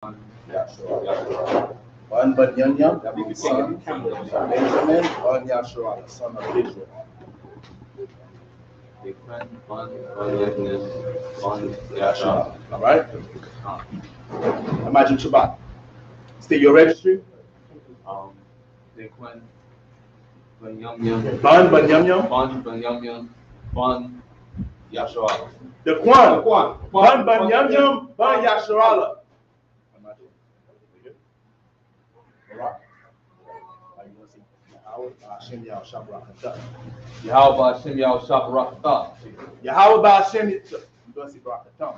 Yashua. One Benjamin, son of Benjamin, one Yashua, son of Israel. All right? Imagine Shabbat. State your registry. Ban Benjamin. Ban Yashua. The Quan. Ban Benjamin, Ban Yashua. Yahweh Hashem Yahweh Shabarakatah. Yahweh Ba'Hashem, you're going to see Barakatam.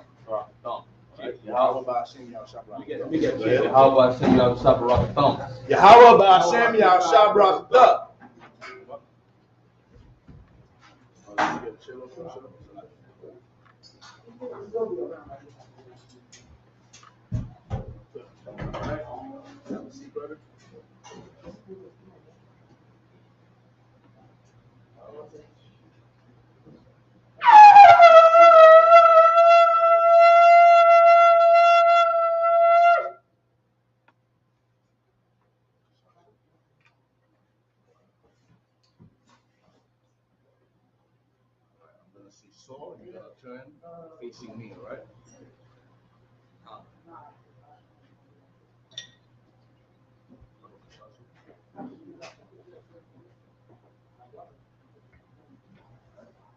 Yahweh Ba'Hashem Yahweh Shabarakatah. Yahweh Hashem Yahweh Shabarakatah. Yahweh Ba'Hashem Yahweh Shabarakatah. So you're gonna turn facing me, all right?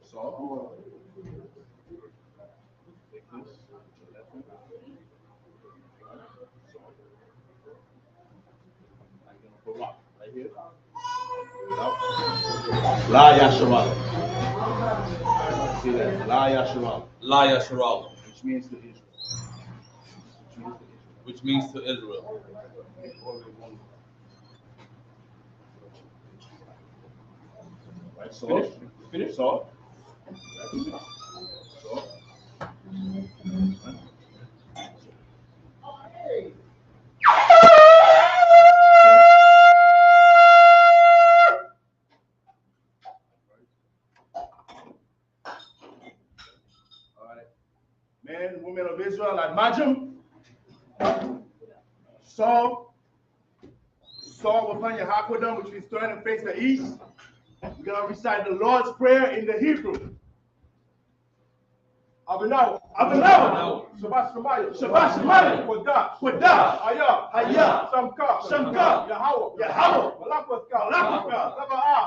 So take this, left hand. So I'm gonna put rock right here. La Yashua. See that? La Yashua. La Yashua. Which means to Israel. Which means to Israel. Right, so finish. So. Men and women of Israel, I imagine. Saul will find your Hakwadam, which means turn and face the east. We're going to recite the Lord's Prayer in the Hebrew. Abinaw, Shabbat Shemayim, Kodah, Aya, Shamka, Yahweh, Malakwaka,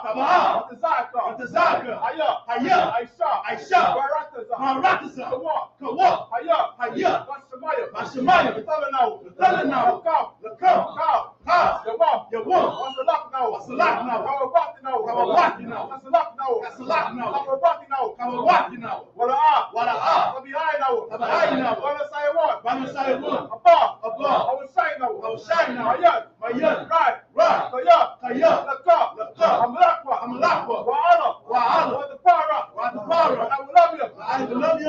Taba'ah, Batazaka, Aya, Aisha, Barataza, Kawa, Aya, Bashamayim, Talanaw, Lakam, Yawam, Wasalaknaw, Kawawatinaw, Wala'ah, Tabi'aynaw, Banasayawat, Abba, Awashaynaw, Mayan, Right, Kaya, Laka, Amalakwa, Wa'ala, Watapara, I love you,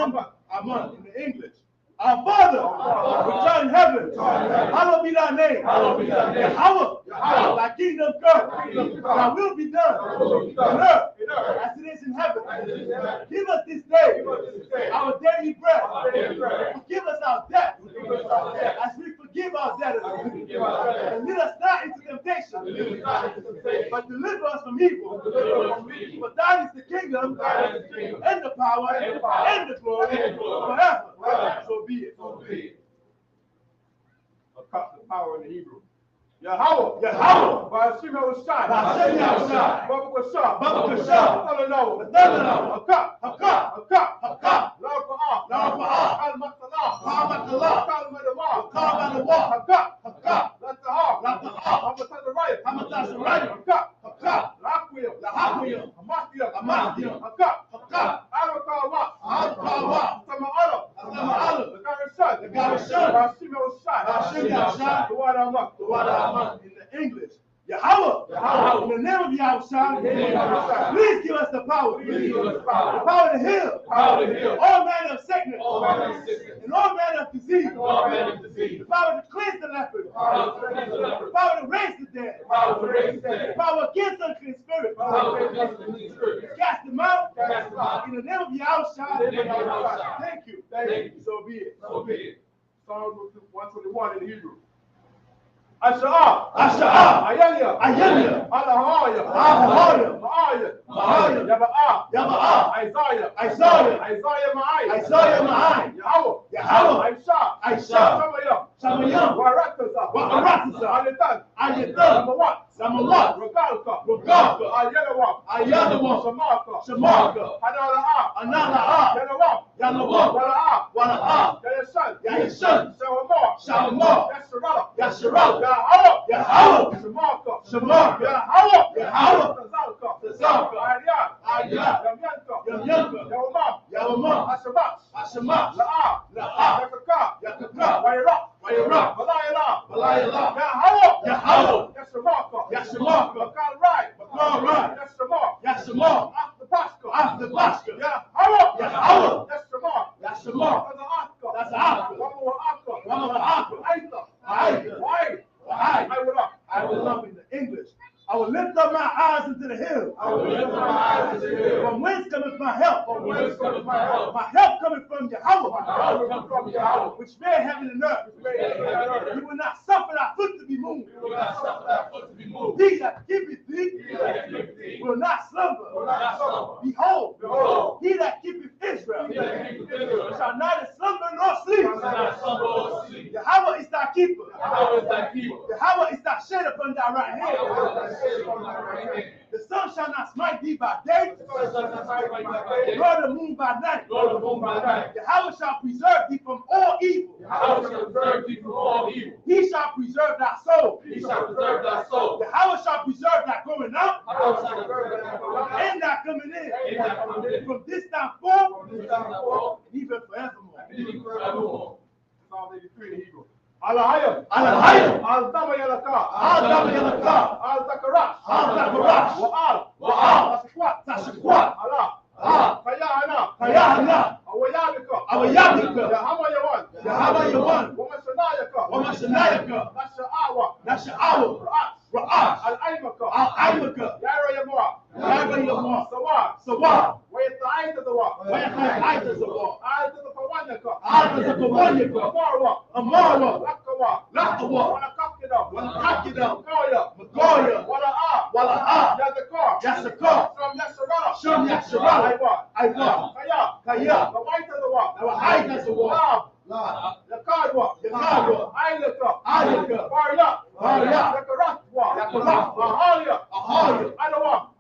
Aman, in the English. Our Father, which art in heaven, hallowed be thy name. Yahweh, thy kingdom come, thy will be done on earth as it is in heaven. Give us this day our daily bread. Forgive us our debts as we forgive our debtors. And lead us not into temptation, but deliver us from evil. For thine is the kingdom and the power and the glory forever. So be it. The power in the Hebrew. Yahweh, Ba'Hashem Yahushai, Baba Kashah, Talanaw, Hakah, La'Rafa'ah, Al-Matalah, Kal-Madawah, Hakah, Latahah, Hamatasarayim, Hakah, La'Akwiyah, Amathiyah, Hakah, Al-Kawa, Tama'ala, the Garishon, Ba'Hashem Yahushai, the Wadamak, in the English. Yahweh, in the name of Yahushua, please give us the power. The power to heal all manner of sickness and all manner of disease. The power to cleanse the leper. The power to raise the dead. The power against unclean spirits. Cast them out in the name of Yahushua. Thank you. So be it. Psalms 121 in Hebrew. Asha'a, Ayanya, Ayanya, Alahaya, Ma'aya, Yaba'a, Isaiah Ma'ai, Yahweh, Aisha, Samayam, Waratasa, Ayatan, Samawat, Ragalka, Ayanawa, Shamarka, Hanala'a, Anala, Yanawa, Wala'a, Yayasan, Shalomar, Yasharala, Yahweh, Shamarka, Shamarka, Yahweh, Tazalka, Ayat, Yamyanka, Yawama, Ashamat, La'a, La'a, Yakaka, Wayra, Balayala, Yahweh, Yashamarka, Bakal, Yashamar, after Pascha, Yahweh, Yashamar, that's Akka, one of the Akka, I will love in the English. I will lift up my eyes into the hills. From whence cometh my help? My help cometh from Yahweh, which made heaven and earth. He will not suffer thy foot to be moved. He that keepeth thee will not slumber. Behold, he that keepeth Israel shall neither slumber nor sleep. Yahweh is thy keeper. Yahweh is thy shade upon thy right hand. The sun shall not smite thee by day, nor the moon by night. Yahweh shall preserve thee from all evil. He shall preserve thy soul. Yahweh shall preserve thy going out and thy coming in from this time forth, even forevermore. Psalm 83 in Hebrew. Alahaya, Al-Dama Yalaka, Al-Zakarash, Wa'al, Tashakwat, Allah, Kayahana, Awayabika, Yahama Yawan, Wamashanayaka, Nasha'awa, Ra'ash, Al-Aimaka, Yara Yamwa, Sawab, Wayataita the Wa, Amara, Lakawa, Lakawa, Wanakakida, Magoya, Wala'a, Yadakar, Shum Yasharala, Aiwa, Kaya, the Wa, Yakadwa, Ilaka, Barya, Yakaratwa, Ahalia,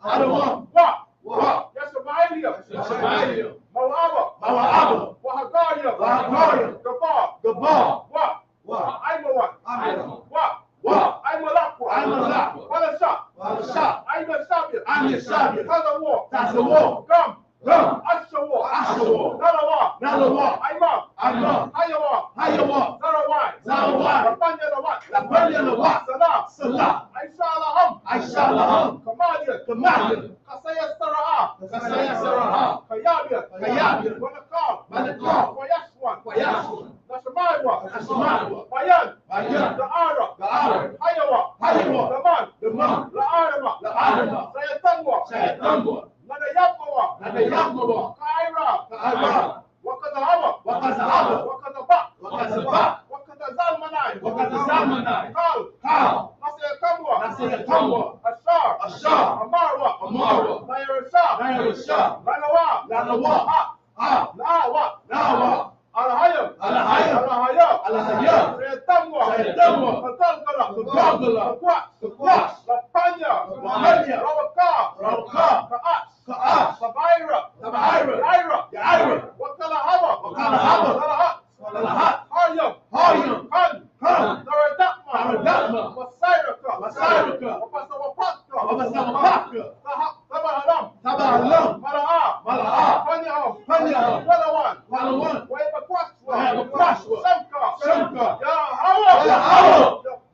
Adawa, Yashabailia, Mawaba, Wahagaria, Gabar, Aimalakwa, Walasha, Aimashabia, Tazawa, Gum, Ashawa, Nalawa, Aimam, Hayawa, Zarawai, Lapanya, Salah, Aishalaham, Kamadian, Kasaya Saraha, Kayabia, Manakar, Wayashwan, Nashamadwa, Bayan, the Ara, Hayawa, the Man, La'arama, Sayatangwa, Nadayakmawa, Kaira, Wakazahaba, Wakazalmanai, Kal, Nasayakamwa, Ashar, Amarwa, Nairasha, Lanawa, Nawa, Alahayam, Sayatangwa, Kakalkala, Kakwash, Lapanya, Rawaka, Ka'ash, Sabaira, Yaira, Wakalahaba, Salahat, Haryam, Han, Zaradakma, Masairaka, Wapasawapaka, Tabahalam, Mala'a, Panyaham, Walawan, Wayabakwashwa, Shamka, Yahawa,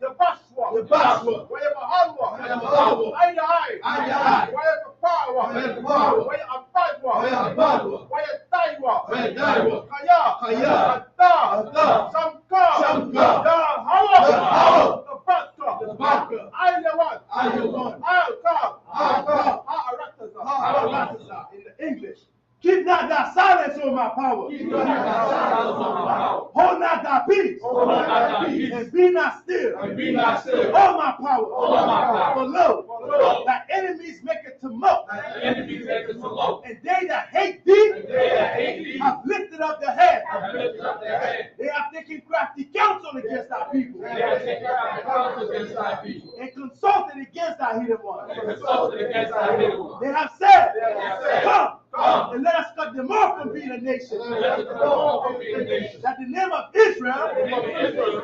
Yabashwa, Wayabahalwa, Ayahai, Wayabapawa, Wayabadwa, Wayataiwa, Kaya, Adda, Shamka, Yahawa, the Baka, Ayawan, Aratasa, in the English. Keep not thy silence, O my power. Hold not thy peace. And be not still. All my power. For lo, thy enemies make it tumult. And they that hate thee have lifted up their head. They have taken crafty counsel against our people. And consulted against our hidden ones. They have said, come, and let us cut them off from being a nation. That the name of Israel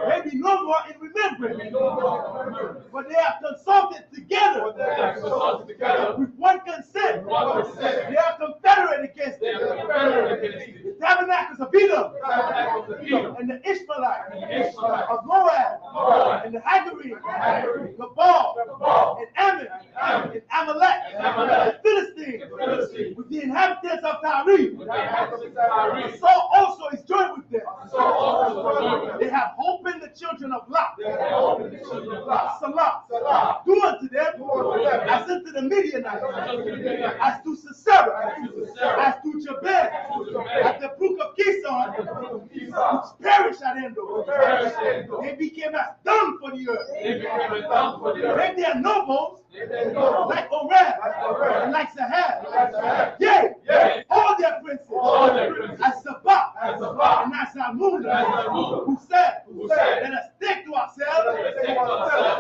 may be no more in remembrance. But they have consulted together with one consent. They are confederate against them. The tabernacles of Edom and the Ishmaelites of Moab and the Hagarenes, the Baal and Ammon and Amalek, the Philistines with the inhabitants of Tyre. So also is joined with them. They have hope in the children of Lot. Salah. Do unto them as unto the Midianites, as to Sisera, as to Jabez, at the brook of Kison, which perished at Endor. They became as dung for the earth. Make their nobles like Oreb and like Zahab. Yea, all their princes, as Sabah and as Zalmunna, who said, let us take to ourselves the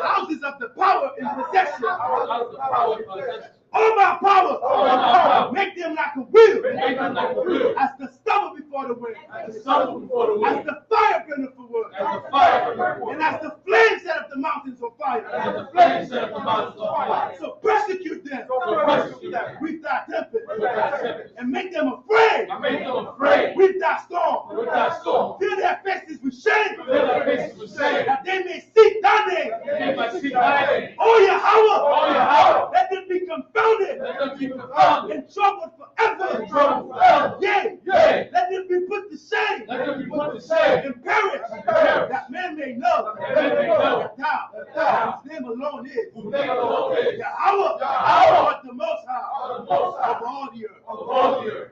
houses of the power in possession. All my power, make them like a wheel, as the stubble before the wind, as the fire burning for wood, and as the flame set up the mountains on fire. So persecute them with thy tempest, and make them afraid with thy storm. Fill their faces with shame, that they may seek thy name. O Yahweh, let them be confounded and troubled forever. Yea, let them be put to shame and perish, that men may know that thou, whose name alone is Yahweh, but the Most High of all the earth.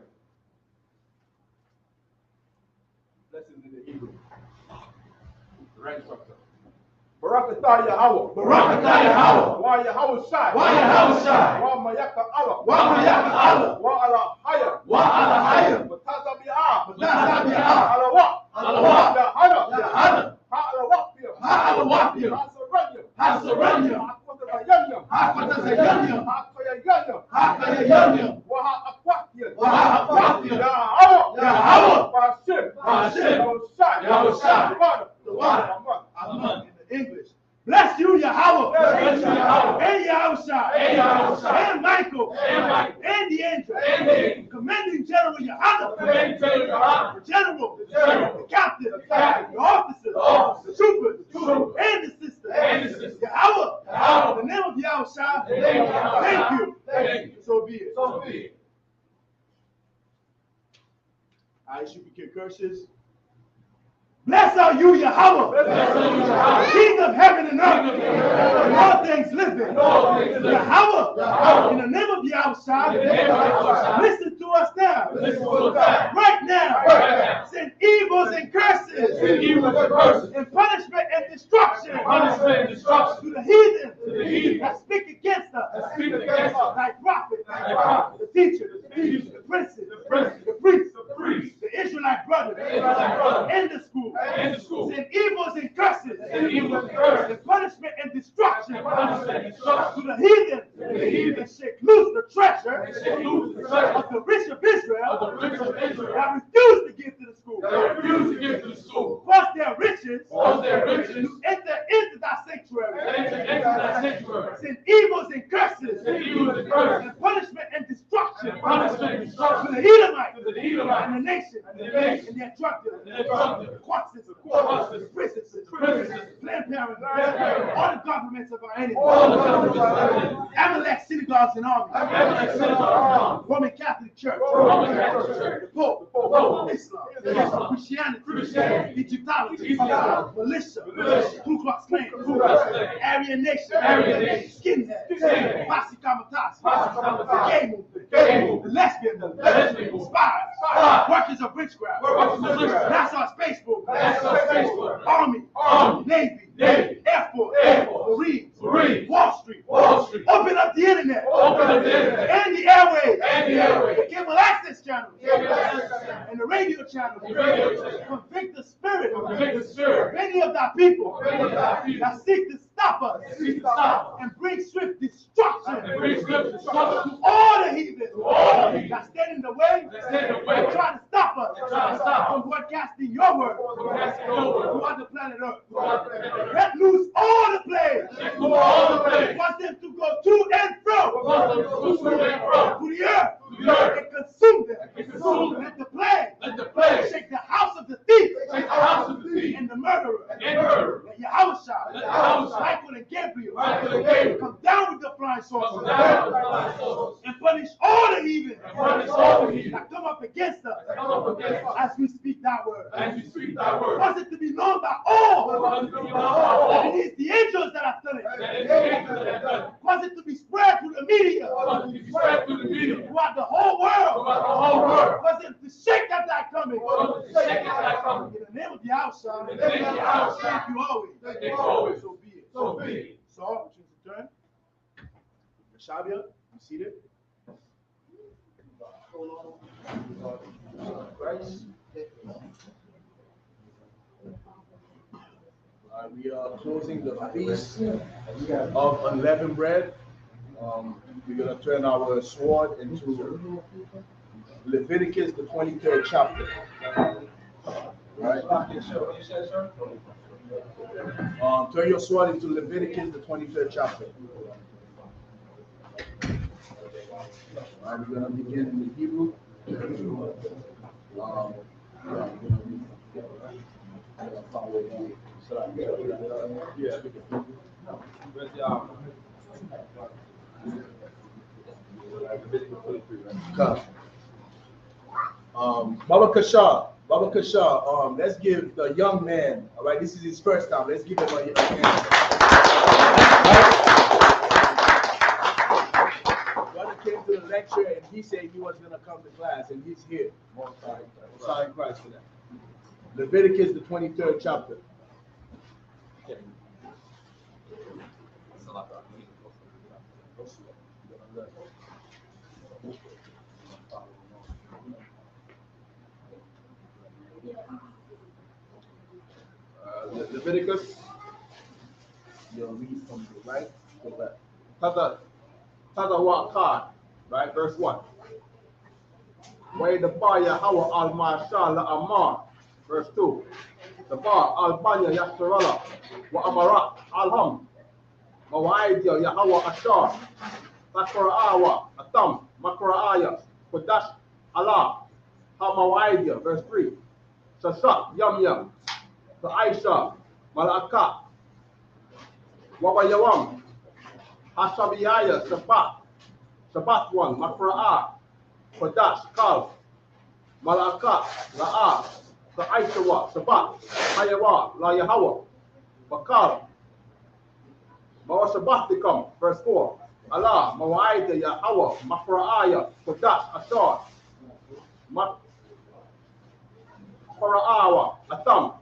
Lessons in the Hebrew. The right structure. Barakatah Yahweh. Wa Yahweh Shai. Wa Mayaka Allah. Wa ala Haya. Matata Bi'ah. Ala Yahana. Ha ala Wapir. Ha Saranya. Ha Fatazayanyam. Ha Kayanyam. Wa Ha Akwakir. Yahweh. Bashim. Yahweh. Amen. English. Bless you, Yahweh. And Yahushua. And Michael. And the angel. Commanding General Yahweh. The general. The captain. The officers. The troopers. And the sisters. Yahweh. In the name of Yahushua. Thank you. So be it. ISUPK curses. Blessed are you, Yahweh, King of heaven and earth, and all things living. Yahweh, in the name of Yahushua, listen to us now. Right now. Send evils and curses, and punishment and destruction to the heathen that speak against us, thy prophet, the teacher, the princes, the priests, the Israelite brothers, and the school. Send evils and curses, and punishment and destruction to the heathen, and shake loose the treasure of the rich of Israel that refuse to give to the school. Cause their riches to enter into thy sanctuary. Send evils and curses, and punishment and destruction to the Edomites and the nation and their truckers, quarters, prisons, Planned Parenthood, all the governments of our enemies, Amalek synagogues and armies, Roman Catholic Church, the Pope, Islam, Christianity, Egyptology, militia, Ku Klux Klan, Aryan Nation, skinhead, Posse Comitatus, gay movement, the lesbian movement, spies, workers of witchcraft, NASA space movement, army, Navy, Air Force, Marines, Wall Street. Open up the internet, And the airwaves, the cable access channels, and the radio channels. Convict the spirit of many of thy people that seek to stop us and bring swift destruction to all the heathen that stand in the way and try to stop us from broadcasting your word throughout the planet Earth. Let loose all the plagues. Want them to go to and fro through the earth and consume them. Let the plague shake the house of the thief and the murderer. Let Yahushua, Michael and Gabriel come down with the flying saucers and punish all the heathen that come up against us as we speak that word. Cause it to be known by all that it is the angels that have done it. Cause it to be spread through the media throughout the whole world. Cause it to shake at that coming. In the name of Yahushua. Thank you always. So be it. So, choose to turn. Shabia, you seated? Christ. We are closing the feast of unleavened bread. We're going to turn our sword into Leviticus, the 23rd chapter. Right? Turn your sword into Leviticus, the 23rd chapter. We're going to begin in the Hebrew. Baba Kashar, let's give the young man, all right, this is his first time, let's give him a hand. Brother came to the lecture and he said he was going to come to class and he's here. Sorry, Christ for that. Leviticus, the 23rd chapter. Leviticus, you'll read from the right to the left. Tadawakad, right, verse 1. Way the Baya Hawa al Marshal Amar, verse 2. The Bar al Banya Yastarala, wa Amarat al Ham, Mawaidia Yahawa Ashar, Takraawa, Atam, Makraaya, Kodash Allah, Hamawaidia, verse 3. Shashat, Yam, the Aisha, Malaka, Wabayawam, Hashabiyaya, Shabbat 1, Makra'ah, Kodash, Kal, Malaka, La'ah, the Aishawa, Shabbat, Hayawa, La Yahawa, Bakal, Mawa Shabbatikam, verse 4. Allah, Mawaida, Yahawa, Makra'aya, Kodash, Ashar, Makra'awa, Atam,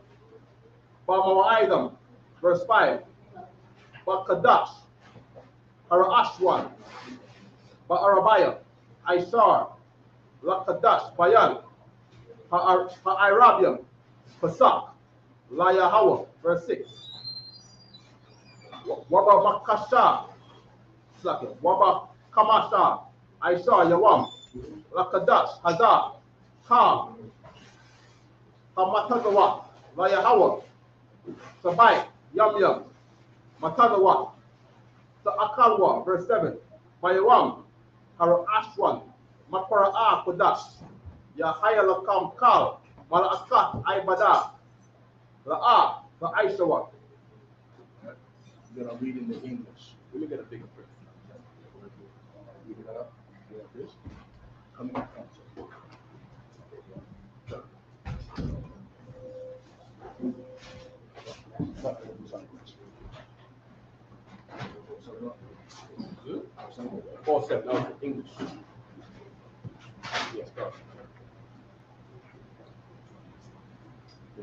Bamawaidam, verse 5. Bakadash, Harashwan, Ba'arabaya, Aishar, Lakadash, Bayan, Ha'irabiam, Pasak, Layahawa, verse 6. Waba Bakasha, Waba Kamasha, Aishar, Yawam, Lakadash, Hadar, Ha, Hamatagawa, Layahawa, Sabai, Yam, Matagawa, the Akalwa, verse 7. Mayawam, Harashwan, Makwara'a Kodash, Yahaya Lakam Kal, Malakat Aibada, La'a, the Aishawa. I'm going to read in the English. Let me get a bigger print. Read it up. Like this. Come back. Paul said, no, English. Yes, go.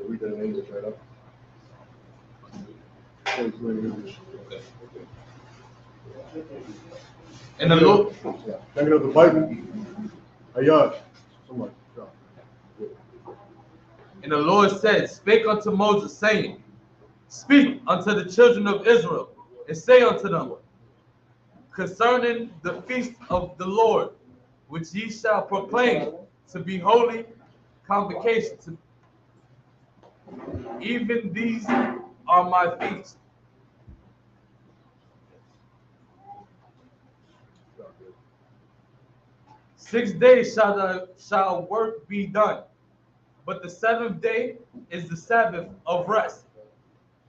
Read that in English right up. Okay. And the Lord, Bring it up the Bible. Ayash. Somebody. and the Lord said, spake unto Moses, saying, speak unto the children of Israel, and say unto them, concerning the feast of the Lord, which ye shall proclaim to be holy convocations. Even these are my feasts. Six days shall work be done, but the seventh day is the Sabbath of rest.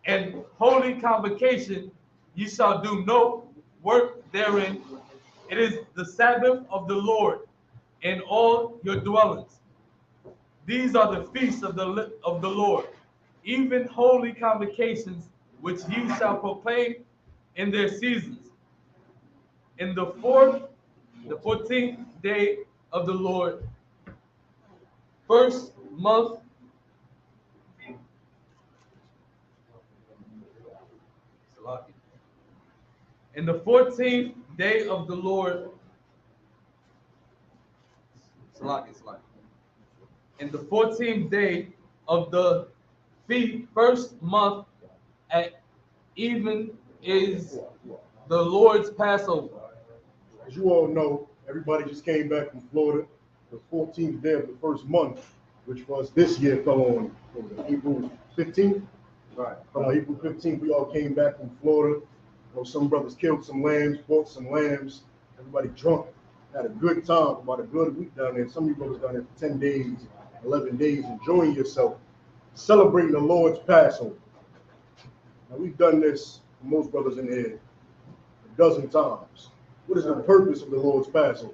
And holy convocation, ye shall do no work therein. It is the Sabbath of the Lord in all your dwellings. These are the feasts of the Lord, even holy convocations, which ye shall proclaim in their seasons. In the 14th day of the Lord, first month. In the 14th day of the Lord, in the 14th day of the first month at even is the Lord's Passover. As you all know, everybody just came back from Florida. The 14th day of the first month, which was this year, fell on April 15th. Right. On April 15th, we all came back from Florida. Some brothers killed some lambs, bought some lambs. Everybody drunk, had a good time, about a good week down there. Some of you brothers down there for 10 days, 11 days, enjoying yourself, celebrating the Lord's Passover. Now, we've done this, for most brothers in here, a dozen times. What is the purpose of the Lord's Passover?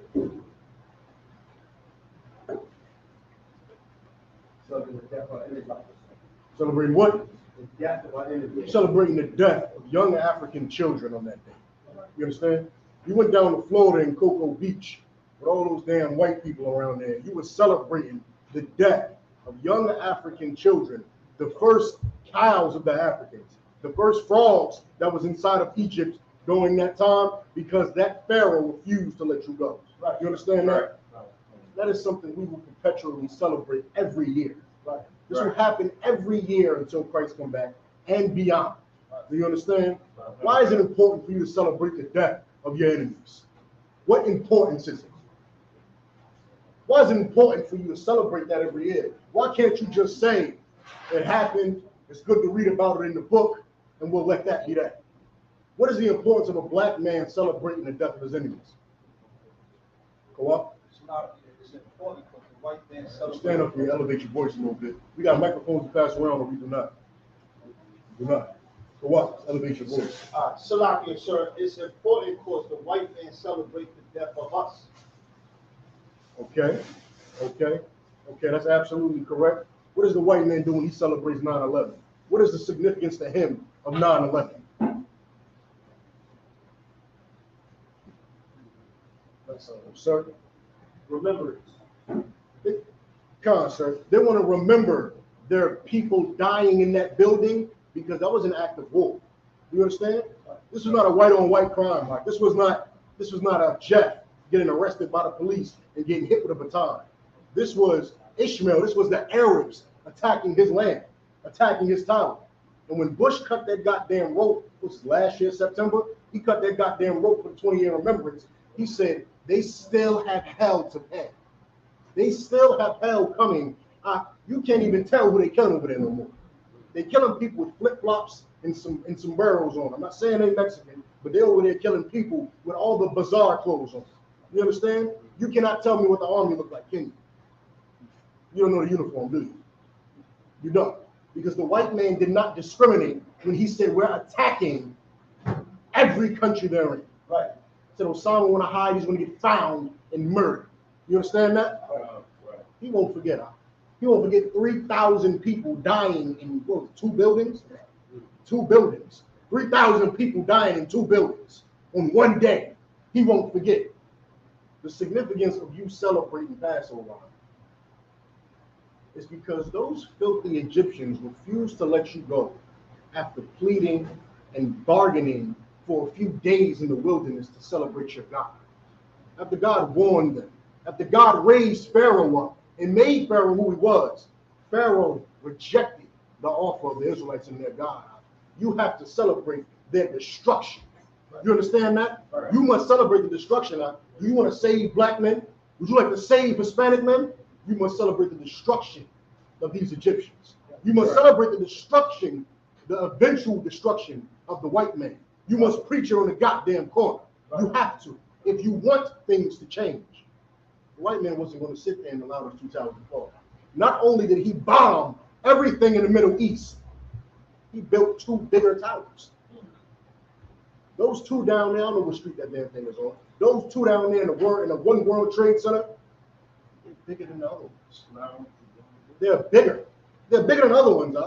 Celebrating what? Celebrating the death of young African children on that day. You understand? You went down to Florida in Cocoa Beach with all those damn white people around there. You were celebrating the death of young African children, the first cows of the Africans, the first frogs that was inside of Egypt during that time, because that Pharaoh refused to let you go. Right. You understand that? Right. That is something we will perpetually celebrate every year. Right. This will happen every year until Christ comes back and beyond. Right. Do you understand? Right. Why is it important for you to celebrate the death of your enemies? What importance is it? Why is it important for you to celebrate that every year? Why can't you just say it happened, it's good to read about it in the book, and we'll let that be that? What is the importance of a black man celebrating the death of his enemies? Go up. It's important because the white man celebrates. Stand up here, elevate your voice a little bit. We got microphones to pass around, or we do not. Do not. Go up, elevate your voice. Salakia, sir, it's important because the white man celebrates the death of us. Okay, that's absolutely correct. What does the white man do when he celebrates 9/11? What is the significance to him of 9/11? Sir, Remember it. Come on, sir. They want to remember their people dying in that building because that was an act of war. You understand? This was not a white-on-white crime. Like this was not a Jeff getting arrested by the police and getting hit with a baton. This was Ishmael. This was the Arabs attacking his land, attacking his town. And when Bush cut that goddamn rope, which was last year, September, he cut that goddamn rope for the 20-year remembrance. He said, they still have hell to pay. They still have hell coming. You can't even tell who they killing over there no more. They're killing people with flip-flops and sombreros on. I'm not saying they're Mexican, but they're over there killing people with all the bizarre clothes on. You understand? You cannot tell me what the army look like, can you? You don't know the uniform, do you? You don't. Because the white man did not discriminate when he said we're attacking every country they're in. Right. Said Osama want to hide, he's going to get found and murdered. You understand that? Right. He won't forget. He won't forget 3,000 people dying in two buildings. 2 buildings. 3,000 people dying in 2 buildings on one day. He won't forget. The significance of you celebrating Passover is because those filthy Egyptians refused to let you go after pleading and bargaining for a few days in the wilderness to celebrate your God. After God warned them, after God raised Pharaoh up and made Pharaoh who he was, Pharaoh rejected the offer of the Israelites and their God. You have to celebrate their destruction. You understand that? You must celebrate the destruction. Do you want to save black men? Would you like to save Hispanic men? You must celebrate the destruction of these Egyptians. You must celebrate the destruction, the eventual destruction of the white man. You must preach it on the goddamn corner. You have to, if you want things to change. The white man wasn't going to sit there and allow those 2 towers to fall. Not only did he bomb everything in the Middle East, he built 2 bigger towers. Those 2 down there, I don't know what street that damn thing is on. Those 2 down there in the One World Trade Center, they're bigger than the other ones. They're bigger. They're bigger than other ones.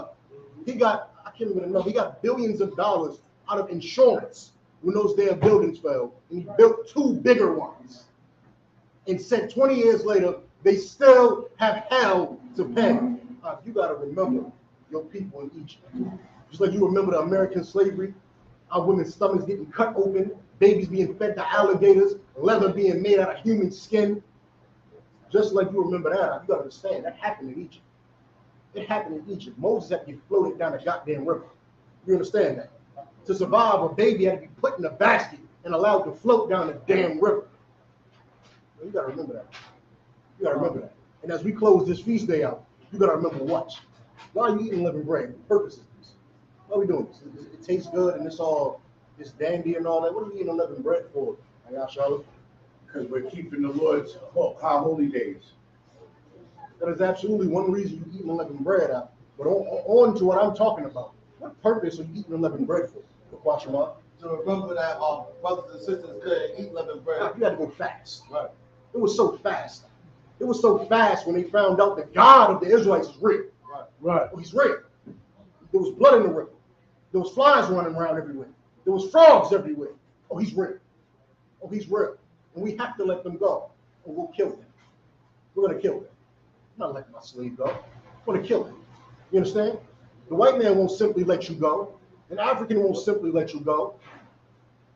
He got, I can't even remember, he got billions of dollars out of insurance when those damn buildings fell, and he built 2 bigger ones. And said 20 years later, they still have hell to pay. You got to remember your people in Egypt. Just like you remember the American slavery, our women's stomachs getting cut open, babies being fed to alligators, leather being made out of human skin. Just like you remember that, you got to understand, that happened in Egypt. It happened in Egypt. Moses had to be floated down a goddamn river. You understand that? To survive, a baby had to be put in a basket and allowed to float down a damn river. You got to remember that. You got to remember that. And as we close this feast day out, you got to remember what? Why are you eating unleavened bread? What purpose is this? Why are we doing this? It tastes good and it's dandy and all that. What are we eating unleavened bread for? Charlotte? Because we're keeping the Lord's high holy days. That is absolutely one reason you eat unleavened bread out. But on to what I'm talking about. What purpose are you eating unleavened bread for Kwashima? To remember that our brothers and sisters couldn't eat leavened bread. You had to go fast. Right. It was so fast. It was so fast when they found out the God of the Israelites is real. Right. Oh, he's real. There was blood in the river. There was flies running around everywhere. There was frogs everywhere. Oh, he's real. Oh, he's real. And we have to let them go, or we'll kill them. We're going to kill them. I'm not letting my slave go. I'm going to kill him. You understand? The white man won't simply let you go. An African won't simply let you go.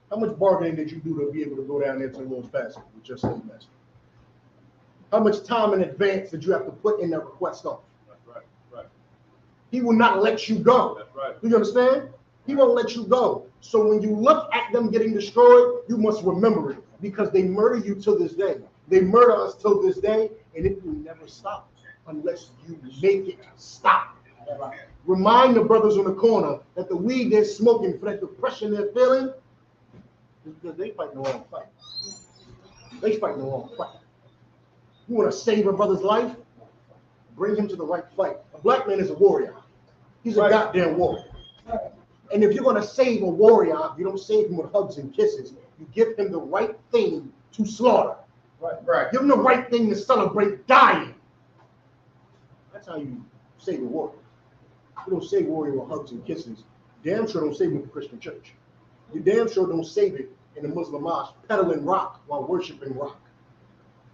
How much bargaining did you do to be able to go down there to the Lord's Passage with your slave master? How much time in advance did you have to put in that request off? Right. He will not let you go. That's right. Do you understand? He won't let you go. So when you look at them getting destroyed, you must remember it, because they murder you till this day. They murder us till this day, and it will never stop unless you make it stop. Remind the brothers on the corner that the weed they're smoking for that depression they're feeling is because they fighting the wrong fight. They fighting the wrong fight. You want to save a brother's life? Bring him to the right fight. A black man is a warrior. He's a goddamn warrior. And if you're going to save a warrior, you don't save him with hugs and kisses. You give him the right thing to slaughter. Right. Give him the right thing to celebrate dying. That's how you save a warrior. You don't save a warrior with hugs and kisses. Damn sure don't save him with the Christian church. You damn sure don't save it in the Muslim mosque, peddling rock while worshiping rock.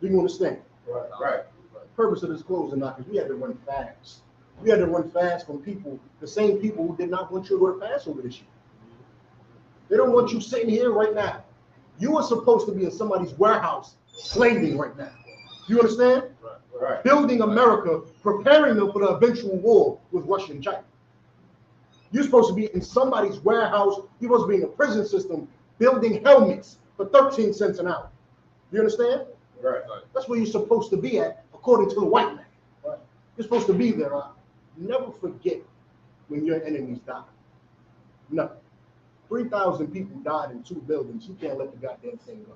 Do you understand? Right. The purpose of this closing now is we had to run fast. We had to run fast from people, the same people who did not want you to go to Passover this year. They don't want you sitting here right now. You are supposed to be in somebody's warehouse slaving right now. You understand? Right. Building America, preparing them for the eventual war with Russia and China. You're supposed to be in somebody's warehouse. You're supposed to be in the prison system building helmets for 13 cents an hour. You understand? Right. That's where you're supposed to be at, according to the white man. Right? You're supposed to be there. Never forget when your enemies die. No. 3,000 people died in 2 buildings. You can't let the goddamn thing go.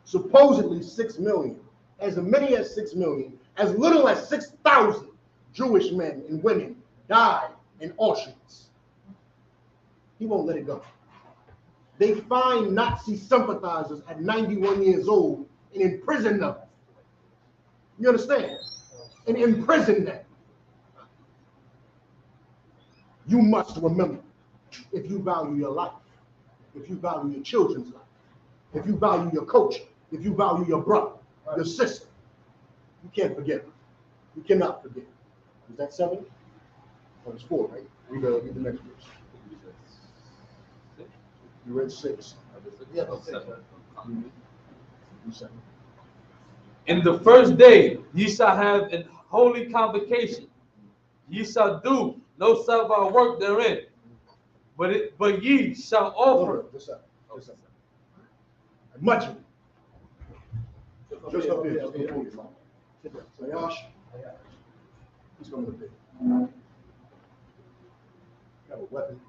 Supposedly 6 million. As many as 6 million, as little as 6,000 Jewish men and women died in Auschwitz. He won't let it go. They find Nazi sympathizers at 91 years old and imprison them. You understand? And imprison them. You must remember, if you value your life, if you value your children's life, if you value your coach, if you value your brother, your sister, you can't forget them. You cannot forget. Is that 7? Or it's 4, right? Read the next verse. You read 6. Yeah, but 6. In the first day ye shall have an holy convocation. Ye shall do no servile work therein, but ye shall offer. Just a second. Much. Just up here. Just before you, Sayash. He's coming up there. Got a weapon.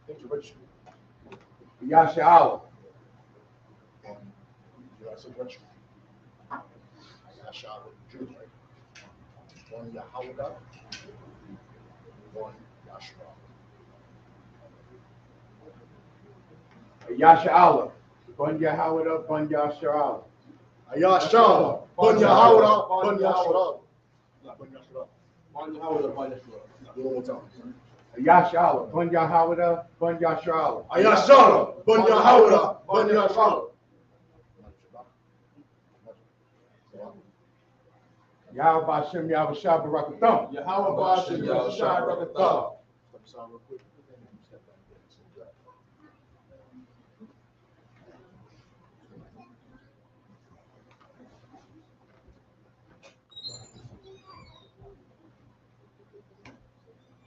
Things are registered. Yasha'Allah. You got some registered. Yasha'Allah, Jews, right? One Yahweh, one Yashua. Yasha'Allah. Bun Yahweh, Bun Yasha'Allah. Yasha'Allah, one Yahweh, one Yashua. One Yashua. One Yahweh, one Yashua. One more time. Yasha'Allah. Bun Yahweh, Bun Yasha'Allah. Yasha'Allah, one Yahweh, one Yashua. Yahweh Bashem Yahweh Shah Barakatham. Yahweh Bashem Yahweh Shah Barakatham. Step aside real quick. Step back.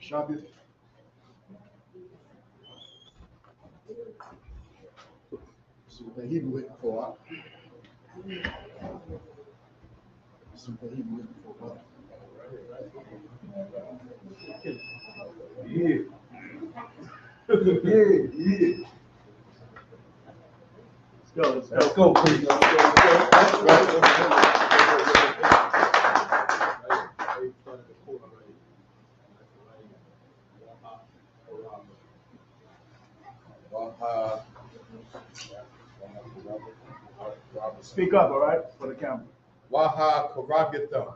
Shabbat. See what he was waiting for. See what he was waiting for. Yeah. Yeah. Let's go, please. Speak up, all right, for the camera. Waha Karagatham.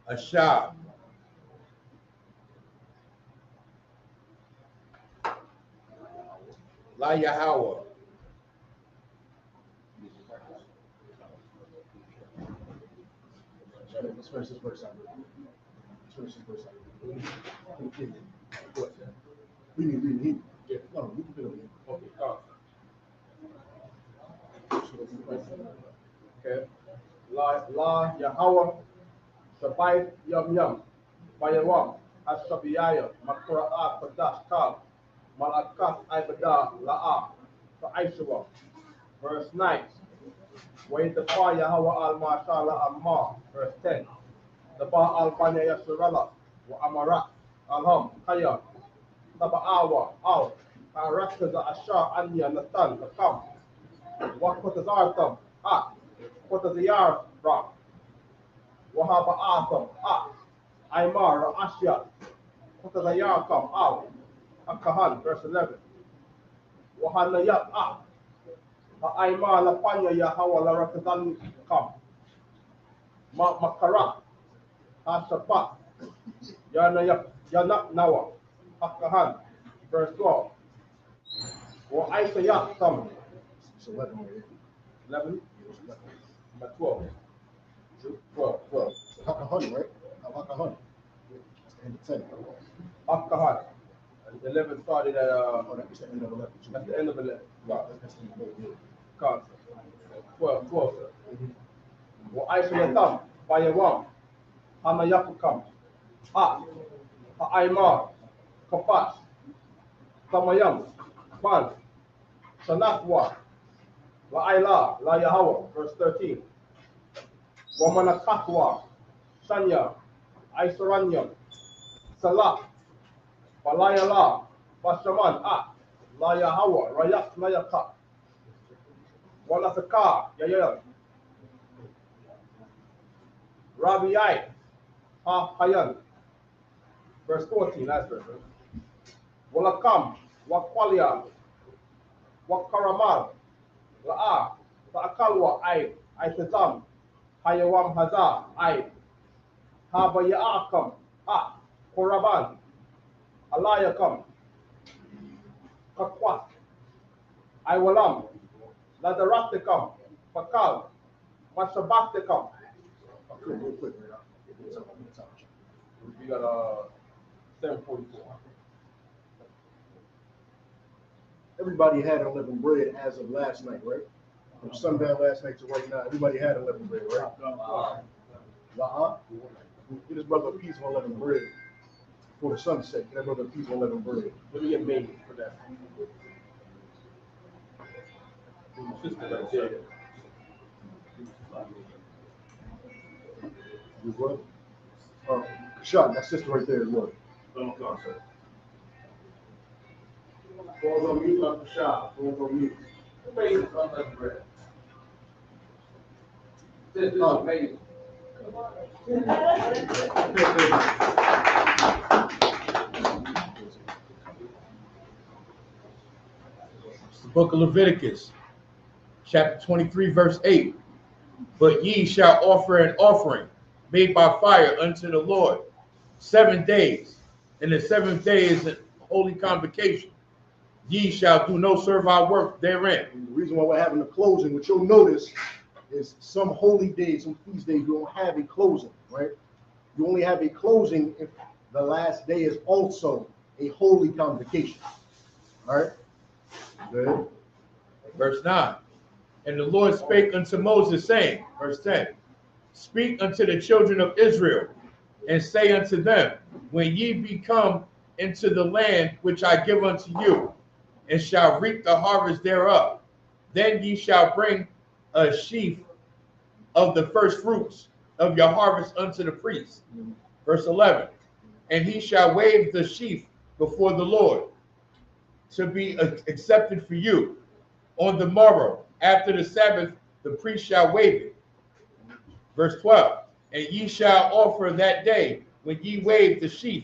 Asha. La Yahweh. Let's finish this verse out. Let's finish this verse out. We need. Yeah, no, we can do it. Okay. La Yahweh Shabbat Yum Yum Bayawam Ashabiyaya Makura Padash Kal Malakas Ibada La'a Aishwa. Verse 9. Wait the fire Yahweh al Mashallah Amma. Verse 10. The Ba al Banya Yasirala wa Amarat Alham Kaya Taba'awa Al Karakta the Ashar Anya Nathan Lakam. What put the Zartham? What the Yar Rock? Wahaba Atham, Aymar, Ashya, what the Yarkam, Akahan, verse 11. Wahanayat, Aymar, Lapanya, Yahawa, Larakazan, Kam, Makara, Ashapat, Yanak Nawa, Akahan, verse 12. Wa Aisayat, Kam, It's 11. 11, 12. 12. Hakahon, right? Hakahon. That's the end of 10. Akahan. 11 started at, Oh, that's the end of 11. that's the end of 11. Right. That's the end of 11. Concept. 12, sir. Well, Aishayatam, Bayawam, Hanayakukam, Ha'aimar, Kapash, Tamayam, Ban, Sanatwa, La'ayla, La Yahawa, verse 13. Wamanakatwa, Shanya, Aisaranyam, Salah, Balayala, Bashaman, La Yahawa, Rayak, Layaka, Wanasaka, Yayel, Rabiai, Hayan, verse 14, last verse. Walakam, Wakwalia, Wakaramal, La'a, Saakalwa, Aitazam, Hayawam Haza, Habayaakam, Koraban, Alayakam, Kakwat, Iwalam, Ladaratikam, Pakal, Mashabatikam, Quick, real quick, man. We got 7:44. Everybody had unleavened bread as of last night, right? From sundown last night to right now, everybody had unleavened bread, right? Get his brother a piece of unleavened bread for the sunset. Get that brother a piece of unleavened bread. Let me get made for that. Sister right there. You what? Shot, that sister right there is what? Falls on mute, Dr. Shah. Falls on mute. Amazing, unleavened bread. This is amazing. The book of Leviticus, chapter 23, verse 8. But ye shall offer an offering made by fire unto the Lord 7 days, and the 7th day is a holy convocation. Ye shall do no servile work therein. And the reason why we're having a closing, which you'll notice, is some holy days, some feast days, you don't have a closing, right? You only have a closing if the last day is also a holy convocation. All right? Good. Verse 9. And the Lord spake unto Moses, saying, verse 10, speak unto the children of Israel, and say unto them, when ye be come into the land which I give unto you, and shall reap the harvest thereof, then ye shall bring a sheaf of the first fruits of your harvest unto the priest. Verse 11. And he shall wave the sheaf before the Lord to be accepted for you. On the morrow, after the Sabbath, the priest shall wave it. Verse 12. And ye shall offer that day, when ye wave the sheaf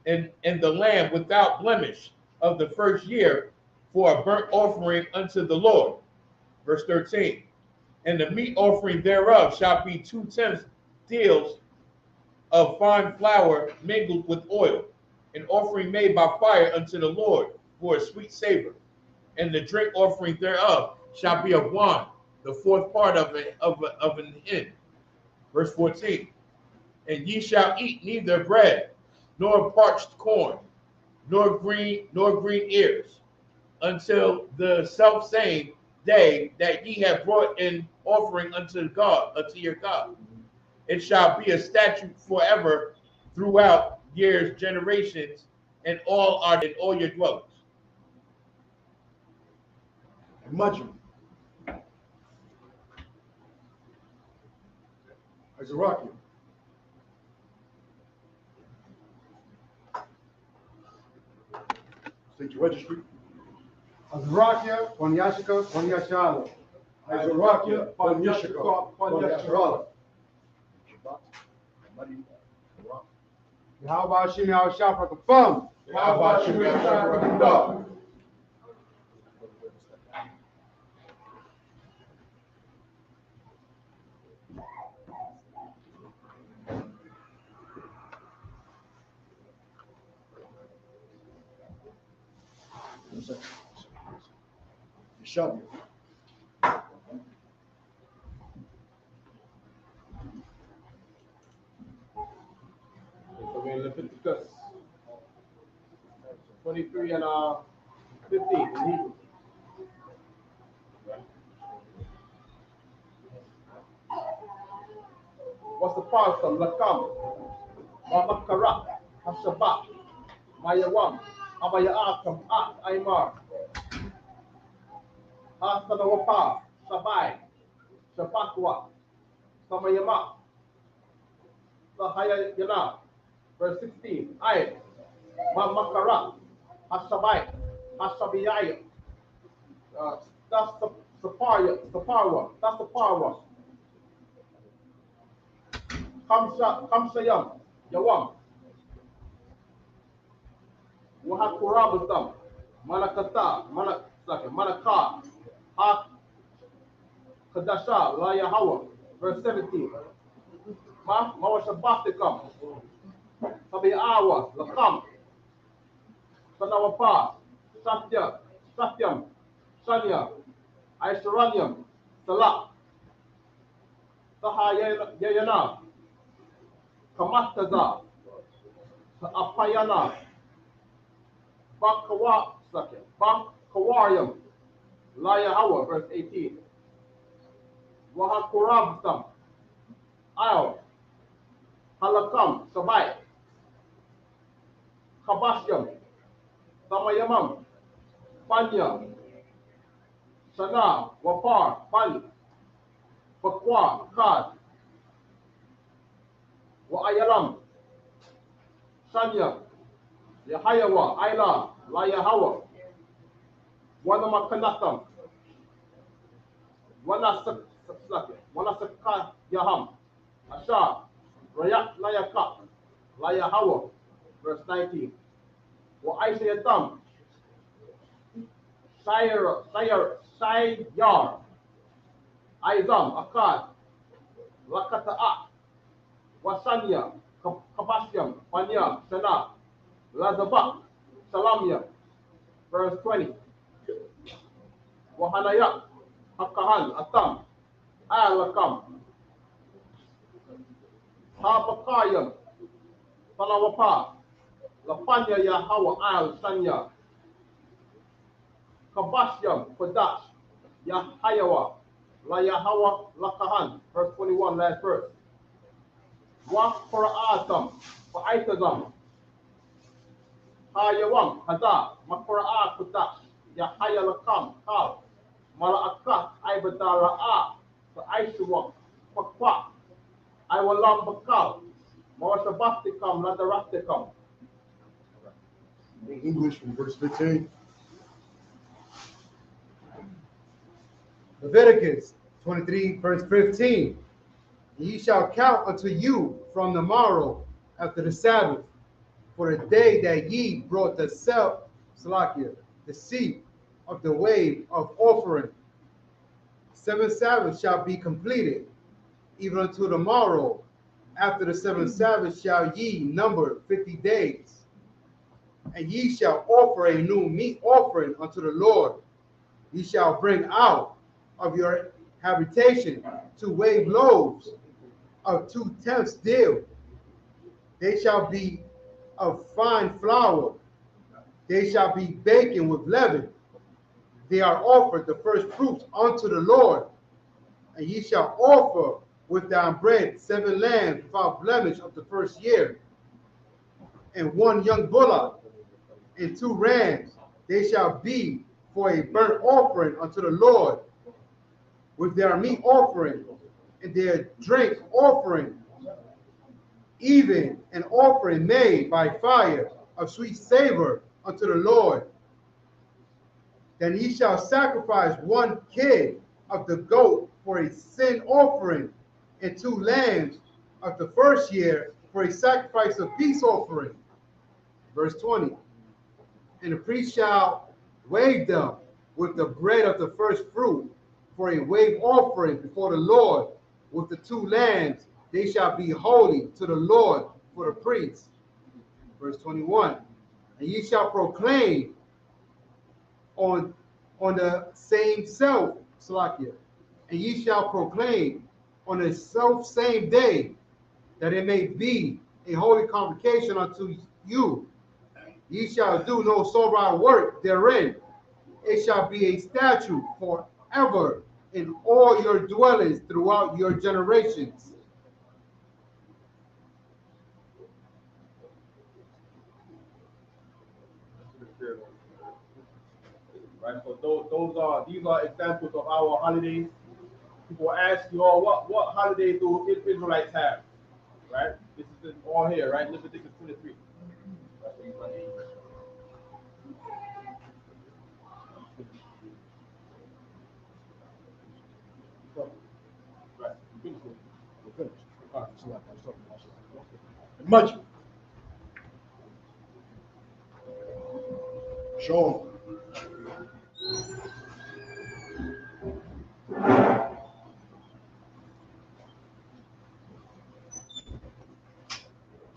and the lamb without blemish of the first year, for a burnt offering unto the Lord. Verse 13. And the meat offering thereof shall be 2/10 deals of fine flour mingled with oil, an offering made by fire unto the Lord for a sweet savor. And the drink offering thereof shall be of wine, the 4th part of an hin. Verse 14. And ye shall eat neither bread, nor parched corn, nor green ears, until the selfsame day that ye have brought in offering unto God, unto your God. It shall be a statute forever throughout years, generations, and all are in all your dwellings. Imagine. Azarakia. State your registry. Azrakia, Ponyashika, Ponyashala. Azarakia, Panyashika, Panyashala. How about Shimi Al Shafra Kafam? How about you, man? Shaka. Shut So we're in Leviticus 23 and 15 in Hebrew. What's the part from Lakam? Mamakarak, Hashabak, Mayawam, Abayaatam, Ak, Aymar, Hasanawapa, Shabai, Shabakwa, Samayama, Sahaya Yana, verse 16, Ay, Mamakarak, Hashabai, Hashabiyaya, that's the Saparwa, that's the Parwa. Kamshayam, Yawam, Wahakurabasam, Manakata, Manaka, Ha Kadasha, La Yahawa, verse 17. Mawashabatikam, Sabiawa, Lakam, Sanawapa, Satyam, Shanya, Aishwaranyam, Salah, Sahayana, Kamataza, Apayana, Bankawarium, Laya Hawa, verse 18. Wahakurabsam, Al, Halakam, Sabai, Kabashyam, Tamayamam, Panya, Sana, Wapar, Pan, Pakwa, Kad, Waayalam, Sanya, Yahayawa, Aila, Layahawa, Wanamakanatam, Wanasaka Yaham, Asha, Rayak Layaka, Layahawa, verse 19. Wa'aisayatam, Sayar, Aizam, Akkad, Lakata'a, Wasanya, Kabasyam, Panya, Sana, Lazabak, Salamya, verse 20. Wahanayak, Hakahan, Atam, Alakam, Habakayam, Palawapa, Lapanya Yahawa Al Sanya, Kabasyam, Kodash, Yahayawa, Layahawa Lakahan, verse 21, last verse. Wakura'atam, Fa'aitazam, Hayawam, Hada, Makura'a Kodash, Yahayalakam, Kal, Mala'akat, Ibadala'a, Fa'aishuwam, Pakwa, Iwalam Bakal, Mawasabastikam, Ladarastikam. In English from verse 15. Leviticus 23, verse 15. Ye shall count unto you from the morrow after the Sabbath, for the day that ye brought the seat of the wave of offering. 7 Sabbaths shall be completed, even unto the morrow. After the 7th Sabbath shall ye number 50 days. And ye shall offer a new meat offering unto the Lord. Ye shall bring out of your habitation 2 wave loaves of 2 tenths deal. They shall be of fine flour. They shall be baken with leaven. They are offered the first fruits unto the Lord. And ye shall offer with thy bread 7 lambs without blemish of the first year, and 1 young bullock, and 2 rams. They shall be for a burnt offering unto the Lord, with their meat offering and their drink offering, even an offering made by fire of sweet savor unto the Lord. Then ye shall sacrifice 1 kid of the goat for a sin offering, and 2 lambs of the first year for a sacrifice of peace offering. Verse 20. And the priest shall wave them with the bread of the first fruit for a wave offering before the Lord. With the 2 lambs, they shall be holy to the Lord for the priest. Verse 21. And ye shall proclaim on the same self, Salakia, and ye shall proclaim on the self same day, that it may be a holy convocation unto you. Ye shall do no servile work therein. It shall be a statute forever in all your dwellings throughout your generations. Right, so these are examples of our holidays. People ask you, oh, what holidays do Israelites have? Right? This is all here, right? Leviticus 23. Right. We're finished. All right, so I was talking about much. Show 'em.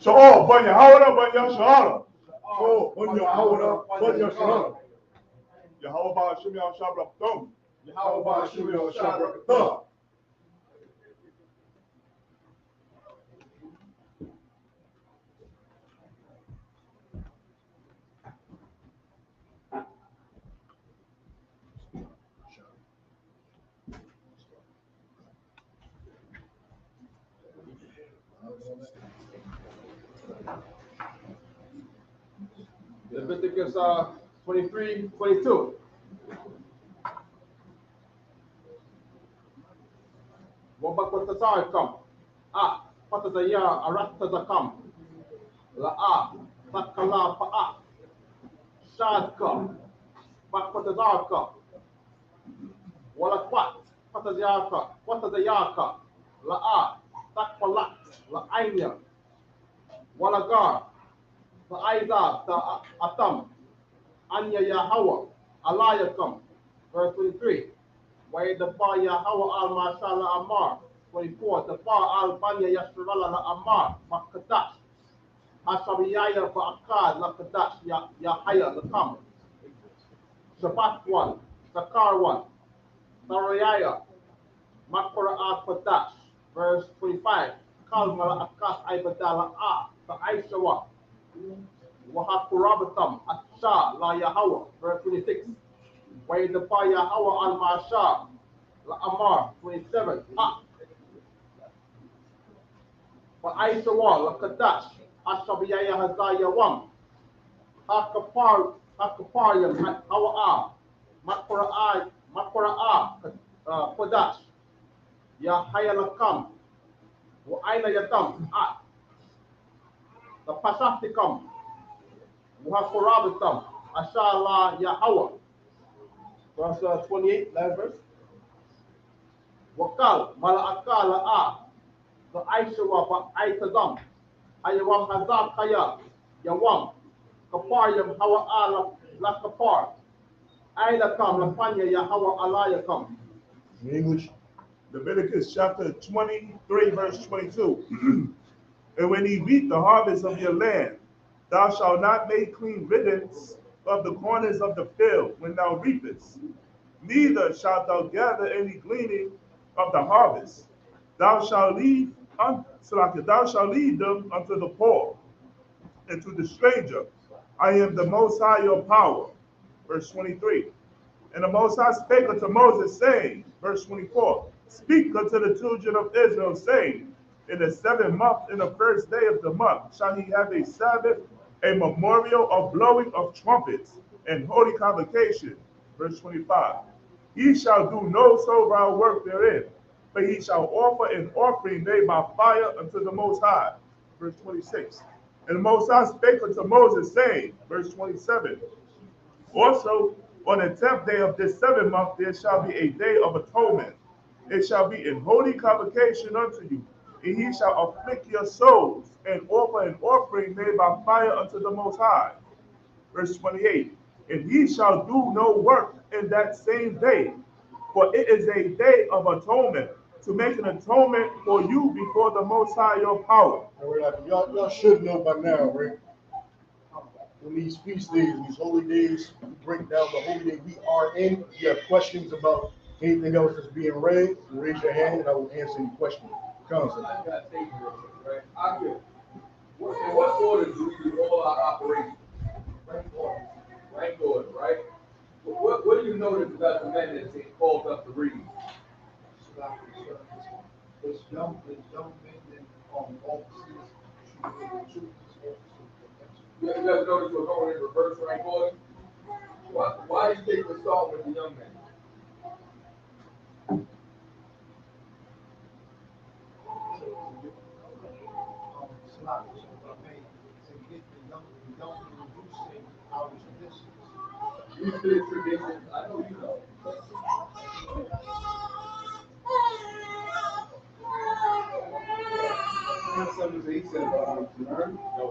So, Banya, how up, Banya, Shahara? So, Banya, how up, Banya, Shahara? Yahweh Shimei Shabrak Thumb. Yahweh Shimei Shabrak Thumb. Leviticus 23:22. Wabakotazarkam. Patazaya Aratazakam. La'a. Takala Pa'a. Shadka. Bakotazarka. Walakwat. Patazayaka. La'a. Takwalat. La'ainya. Walagar. Ta'aiza. Ta'atam. Anya Yahweh. Alayakam. Verse 23. Why the bar Yahweh al Mashallah Amar. 24. The bar al Banya Yashrala Amar. Makadash. Hashabiyaya Ba'akad Lakadash Yahaya Lakam. Shabbat 1. Zakar 1. Narayaya. Makura Kadash. Verse 25. Kalmala Akas Ibadala the Aishawa. Wahakurabatam Asha La Yahweh. Verse 26. Why the bar Yahweh al Mashah. La Amar 27. For Aishawa La Kadash. Ashabiyaya Hazaya 1. Hakaparium Hawa'a. Makura'a Kodash. Yahaya Lakam. Wa'aina Yatam. The Pashatikam. Wahakurabatam. Ashala Yahweh. Verse 28, last verse. Wakal, Mala'akala the Aishawa, Aitadam, Ayawam Hazak Kaya, Yawam, Kaparium, Hawa La Kapar, Ailakam, Lapanya, Yahawa Alayakam. In English, Leviticus chapter 23, verse 22. And when ye reap the harvest of your land, thou shalt not make clean riddance of the corners of the field when thou reapest, neither shalt thou gather any gleaning of the harvest. Thou shalt leave them unto the poor and to the stranger. I am the Most High your power. Verse 23. And the Most High spake unto Moses, saying, verse 24, speak unto the children of Israel, saying, in the 7th month, in the 1st day of the month, shall he have a Sabbath, a memorial of blowing of trumpets and holy convocation. Verse 25. He shall do no servile work therein, but he shall offer an offering made by fire unto the Most High. Verse 26. And the Most High spake unto Moses, saying, verse 27, also on the 10th day of this 7th month there shall be a day of atonement. It shall be in holy convocation unto you, and he shall afflict your souls, and offer an offering made by fire unto the Most High. Verse 28. And ye shall do no work in that same day, for it is a day of atonement, to make an atonement for you before the Most High your power. Y'all should know by now, right? When these feast days, these holy days, we break down the holy day we are in. If you have questions about anything else that's being read, raise your hand and I will answer any questions. Constantly. I got to take it, right? In what order do we do all our operations? Rank order, right? What do you notice about the men that get called up to read? It's young men and officers. You guys notice we're going in reverse rank order? Why do you think we're starting with the young men? You did traditions, I know you know. He said,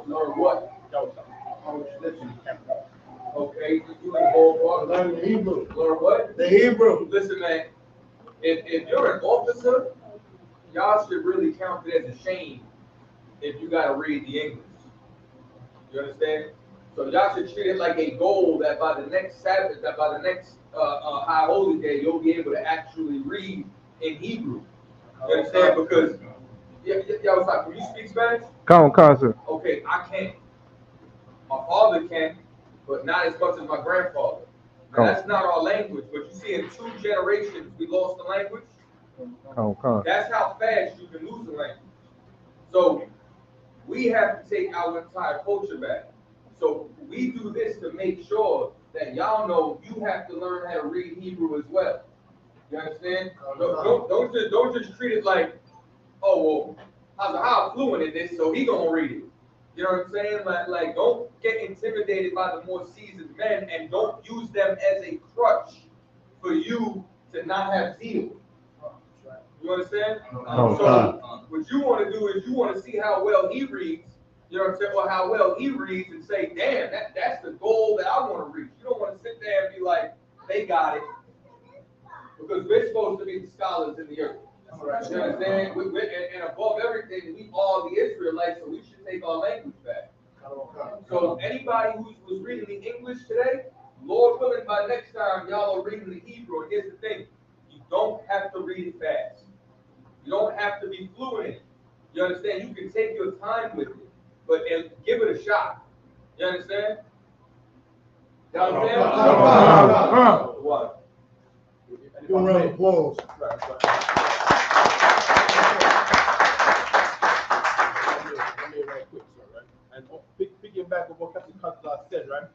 learn what? our tradition. Okay, you in the ballpark. Learn the Hebrew. Learn what? The Hebrew. Listen, man, if you're an officer, y'all should really count it as a shame if you gotta read the English. You understand? So y'all should treat it like a goal that by the next Sabbath, that by the next high holy day, you'll be able to actually read in Hebrew. You understand? Because y'all was like, can you speak Spanish? Come on, sir. Okay, I can't. My father can, but not as much as my grandfather. Now, that's not our language, but you see in 2 generations we lost the language. That's how fast you can lose the language. So we have to take our entire culture back. So we do this to make sure that y'all know you have to learn how to read Hebrew as well. You understand? Don't just treat it like, oh well, how fluent in this, so he gonna read it. You know what I'm saying? Like don't get intimidated by the more seasoned men, and don't use them as a crutch for you to not have zeal. You understand? So what you want to do is you want to see how well he reads. You know what I'm saying? Or how well he reads, and say, damn, that's the goal that I want to reach. You don't want to sit there and be like, they got it. Because we're supposed to be the scholars in the earth. You understand? And above everything, we all the Israelites, so we should take our language back. So anybody who was reading the English today, Lord willing, by next time y'all are reading the Hebrew. And here's the thing, you don't have to read it fast. You don't have to be fluent in it. You understand? You can take your time with it, but give it a shot. You understand? You understand? What? Give a round of applause. And picking back on what Captain Cutler said, right?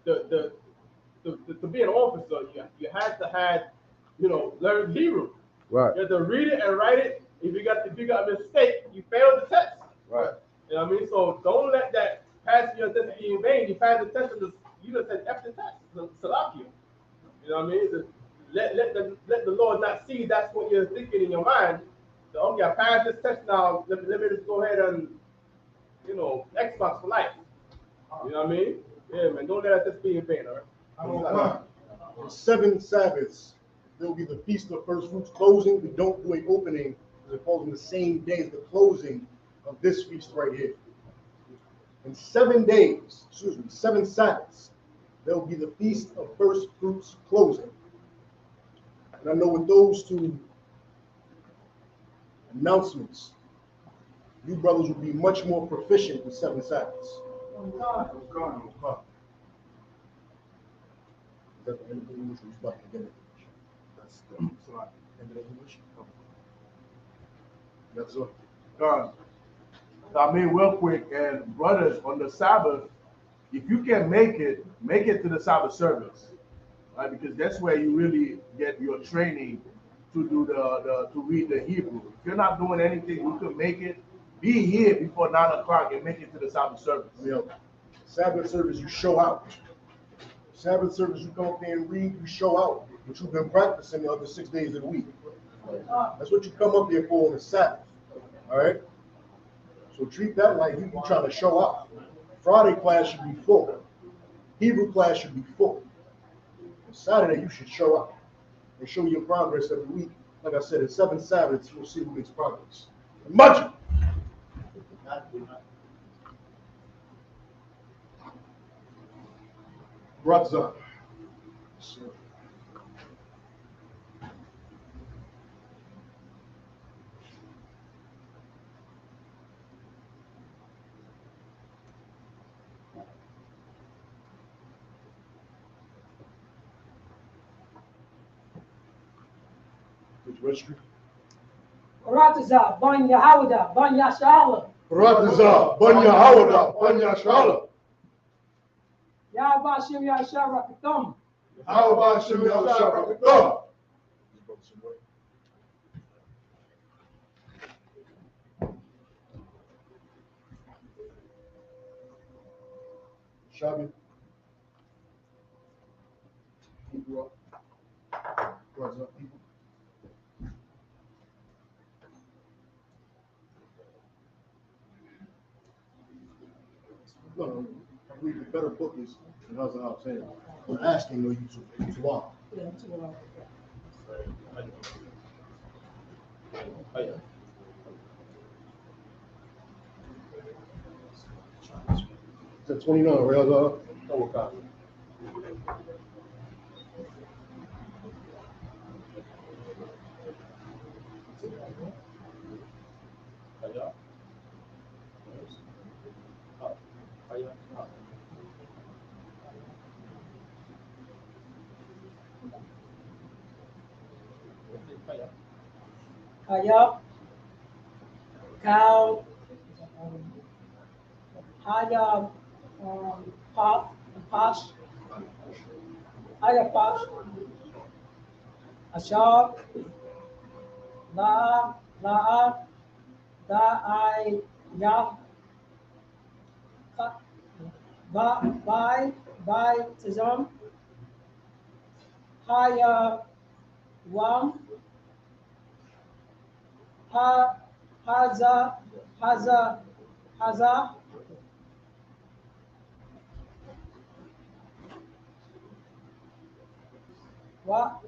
To be an officer, you had to have, learn Hebrew. Right. You have to read it and write it. If you got a mistake, you fail the test. Right. You know what I mean? So don't let that passing your test be in vain. You pass the test, and you just said F the test, Salakia. You know what I mean? Let the Lord not see that's what you're thinking in your mind. So, okay, I passed this test now. Let me just go ahead and, Xbox for life. You know what I mean? Yeah, man. Don't let that test be in vain, all right? On 7 Sabbaths, there will be the Feast of First Fruits closing. We don't do an opening because it falls on the same day as the closing of this feast right here. In 7 days, 7 Sabbaths, there will be the Feast of First Fruits closing. And I know with those two announcements, you brothers will be much more proficient with 7 Sabbaths. Is that the end of the English? That's the end of the English. That's all. God. I mean, real quick, and brothers, on the Sabbath, if you can make it to the Sabbath service, right? Because that's where you really get your training to do to read the Hebrew. If you're not doing anything, you can make it. Be here before 9 o'clock and make it to the Sabbath service. Yeah. Sabbath service, you show out. Sabbath service, you come up there and read, you show out. But you've been practicing the other 6 days of the week. That's what you come up there for on the Sabbath. All right? So treat that like you trying to show out. Friday class should be full. Hebrew class should be full. On Saturday, you should show out and show your progress every week. Like I said, in 7 Sabbaths, you'll see who makes progress. Imagine. Brothers up. Registry. Rataza, Banya Hawada, Banya Shala. Rataza, Banya Hawada, Banya Shala. Yabashim Yasharakatum. How about Shimmy Al-Shabbat? Shabby. People up. What's up, people? No, I believe the better book is, and how's I'm saying, I'm asking you to walk. Yeah, too long. It's at 29, right? Oh, okay. Kaya, Cow, Hayab, Pash, Ayapash, Ashar, La, Da, Ya, By, Tizam, Haya, Wam, Haza, Haza, Wa,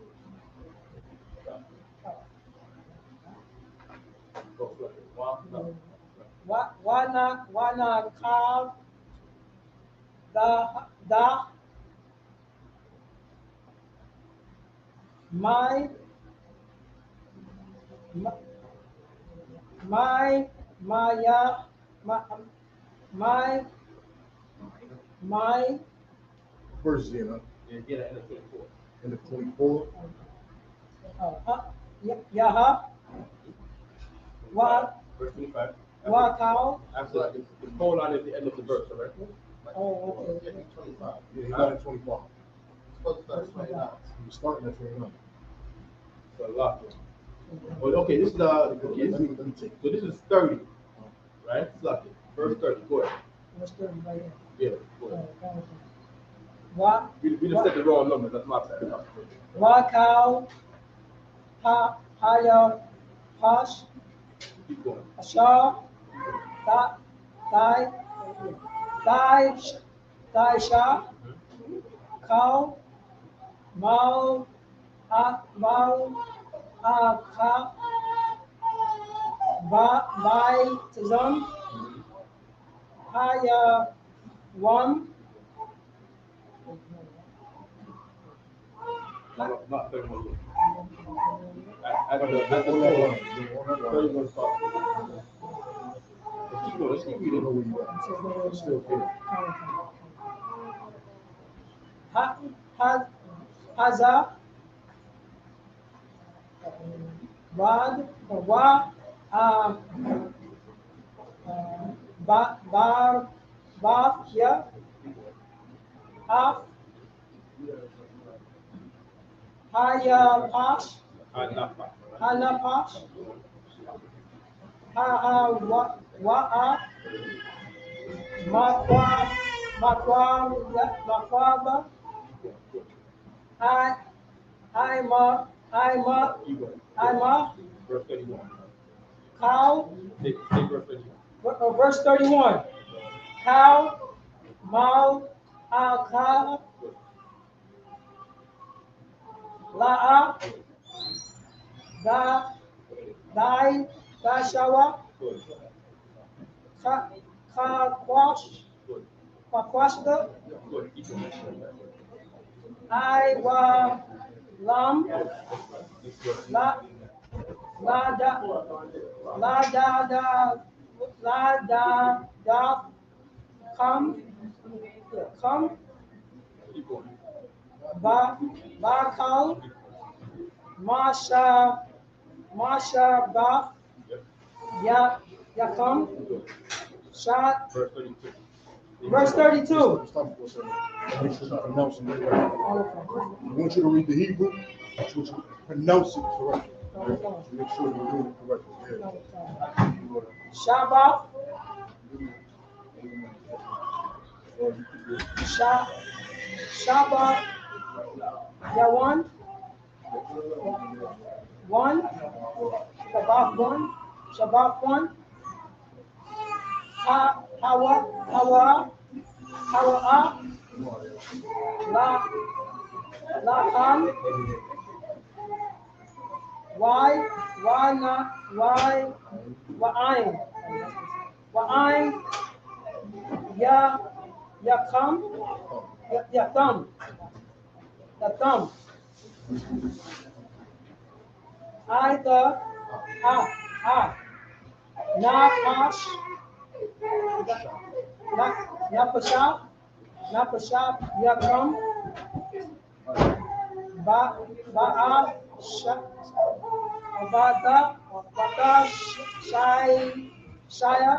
Wana, Kav, Da, my, Maya, my, Verse Zena. Yeah, end of 24. In the 24. Yaha, Wa, Verse 25. Wakao. After the colon is the end of the verse, all right? Oh, okay. 25. Yeah, he got it 25. Supposed to start at 29. He was starting at 29. So a lot. Well, okay, this is Let me take so this is 30, right? Sluck it. Verse 30. Go ahead. What's the right here? Yeah, go ahead. Wa, We just said the wrong number. That's my bad. Wakao, Haya, Pash, Keep going. Ashar, Dai, Sha, Kau, Mau, Ka, Bai, Tizam, Haya, Wam, Not 31. At the colon. 31 start. Let's keep going. Let's keep You know reading. where you at. It's still here. Haza, Bad, Wa, Bar, Ya, Af, Haya, Pash, Hana, Pash, Wa, Makwaba, Keep going. Verse 31. Cow, Take verse 31. verse 31. Cow, Mal, Ka, La'a, Dai, Dashawa, Kwashda, Lam, Da, come, Bakal, Masha, Ba, Yakam, Shot, Verse 32. verse 32. Stop for a second. Make sure you pronounce it correctly. I want you to read the Hebrew. I want you to pronounce it correctly. Make sure you're doing it correctly. Yeah. Shabbat, Shabbat, Yawan, one, Shabbat one, Hawa, La, Wa'ain, Yakam, Yatam, Either, Napash, Napashab, Yakam, Ba'a, Bata, Shaya,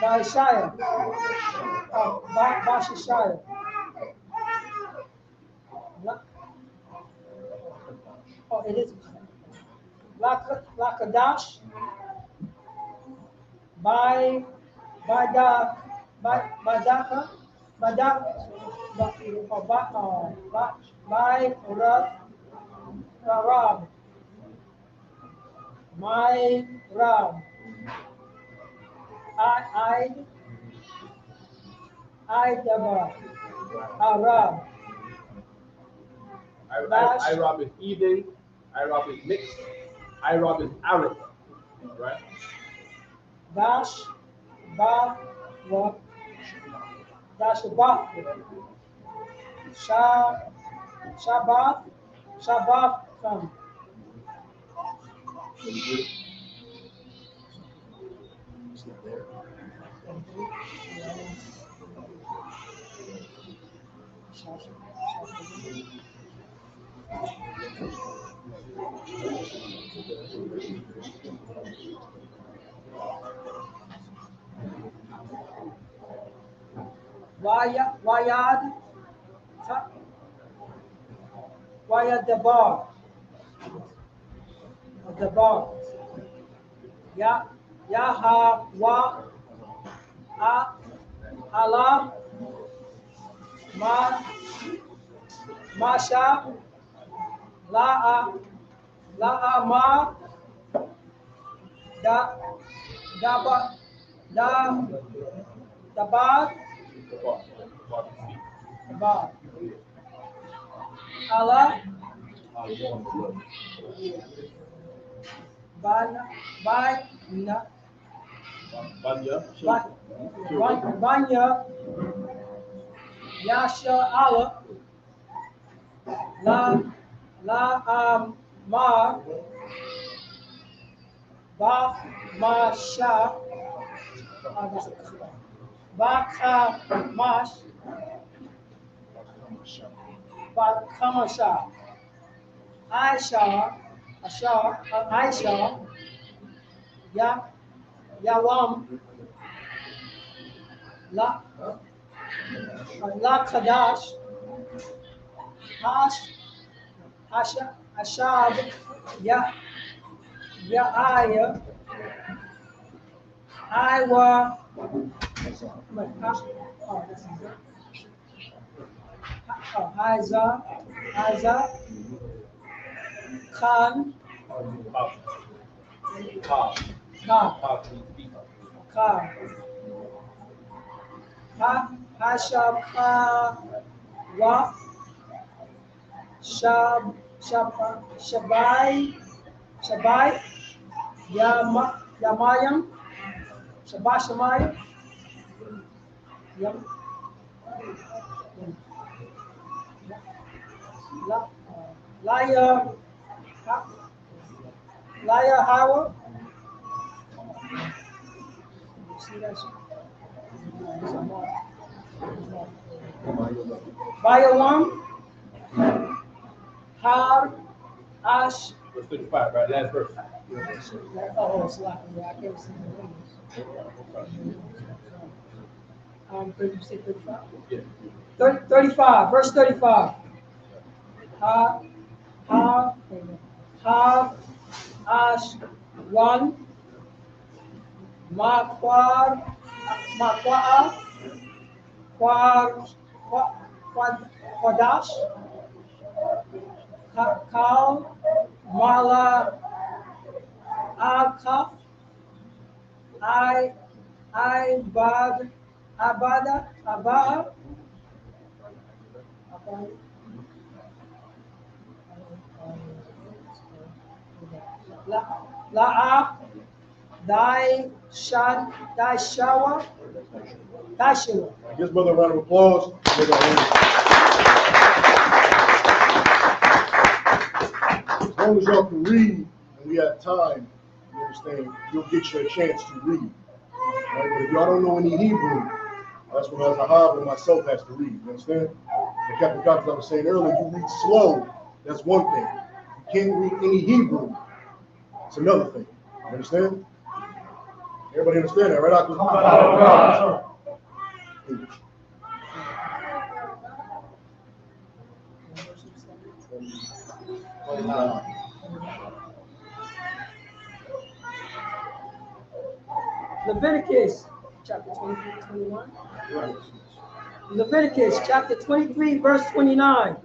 Baishaya. Bashishaya. Oh, it is. Lakadash. By Badaka. By Rab. My Rab. Daba. Arab. Irab is Eden. Irab is mixed. Irab is Arab. Right? Dash. Ba. What? Dash Ba. Shabbat. Come. It's not there. Wayad the bar. Yaha wa Allah Masha la ma da ba da ba Allah Banya Yasha Allah La Ma Ba Ma Sha Ba Mash Ba Kamasha Aisha Yawam La Kadash Ashab Aya Iwa Iza Khan Hashab Wa Shabai Yamayam Shabashamayam Laya Hawa. See that? Bayawam Har Ash. Verse 35, right? Last verse. Oh, it's like, yeah, I can't see the numbers. You say 35? Yeah. 35, verse 35. Ash, 1, Quadash, Kal, Mala, Alkaf, Abada, La'ab, Daishawa. Give brother a round of applause. As long as y'all can read and we have time, you understand, you'll get your chance to read. Right? But if y'all don't know any Hebrew, that's when Azahab and myself has to read. You understand? The Captain Cox, I was saying earlier, you read slow, that's one thing. You can't read any Hebrew, it's another thing. You understand? Everybody understand that, right? Leviticus chapter 23, 21. Leviticus chapter 23, verse 29.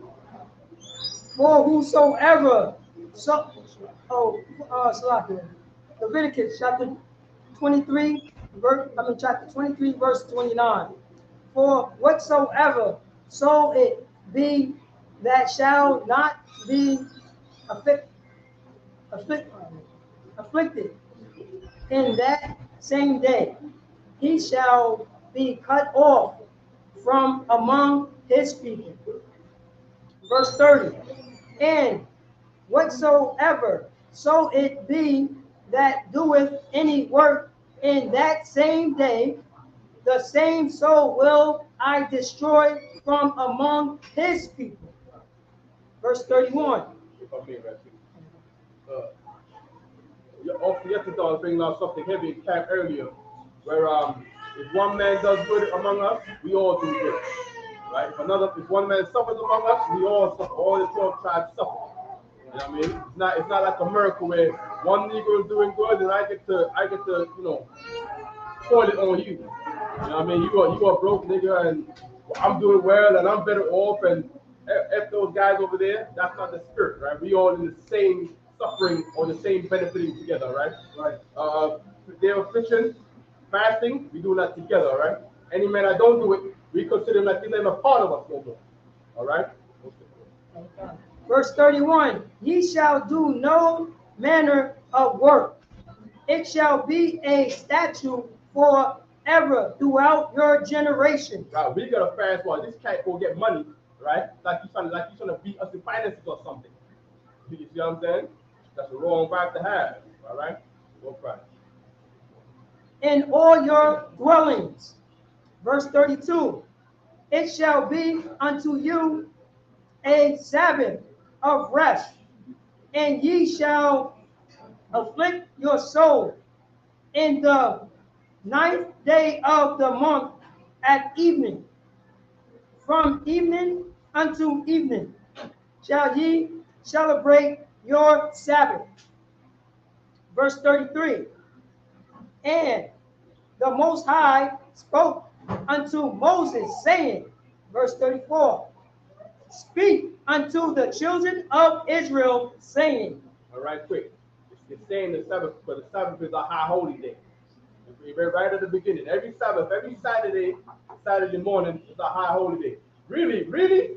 For whosoever, Salakia. Leviticus chapter 23, chapter 23, verse 29. For whatsoever soul it be that shall not be afflicted in that same day, he shall be cut off from among his people. Verse 30. And whatsoever so it be that doeth any work in that same day, the same soul will I destroy from among his people. Verse 31. Yesterday I was bringing out something heavy in camp earlier, where if one man does good among us, we all do good, right? If one man suffers among us, we all suffer. All the 12 tribes suffer. You know what I mean? It's not like a miracle where one Negro is doing good and I get to pour it on you. You know what I mean? You are a broke nigga and I'm doing well and I'm better off and F those guys over there. That's not the spirit, right? We all in the same suffering or the same benefiting together, right? Right. Day of affliction, fasting, we do that together, right? Any man that don't do it, we consider him like he's not a part of us no more. All right? Verse 31. Ye shall do no manner of work. It shall be a statute forever throughout your generation. Right, we gotta fast one. This cat go get money, right? Like he's trying to beat us in finances or something. You see what I'm saying? That's a wrong vibe to have. All right? No problem. In all your dwellings. Verse 32. It shall be unto you a Sabbath of rest, and ye shall afflict your soul in the 9th day of the month at evening. From evening unto evening shall ye celebrate your Sabbath. Verse 33. And the Most High spoke unto Moses, saying, verse 34, speak unto the children of Israel, saying. All right, quick. It's saying the Sabbath, because the Sabbath is a high holy day. Right at the beginning. Every Sabbath, every Saturday morning is a high holy day. Really?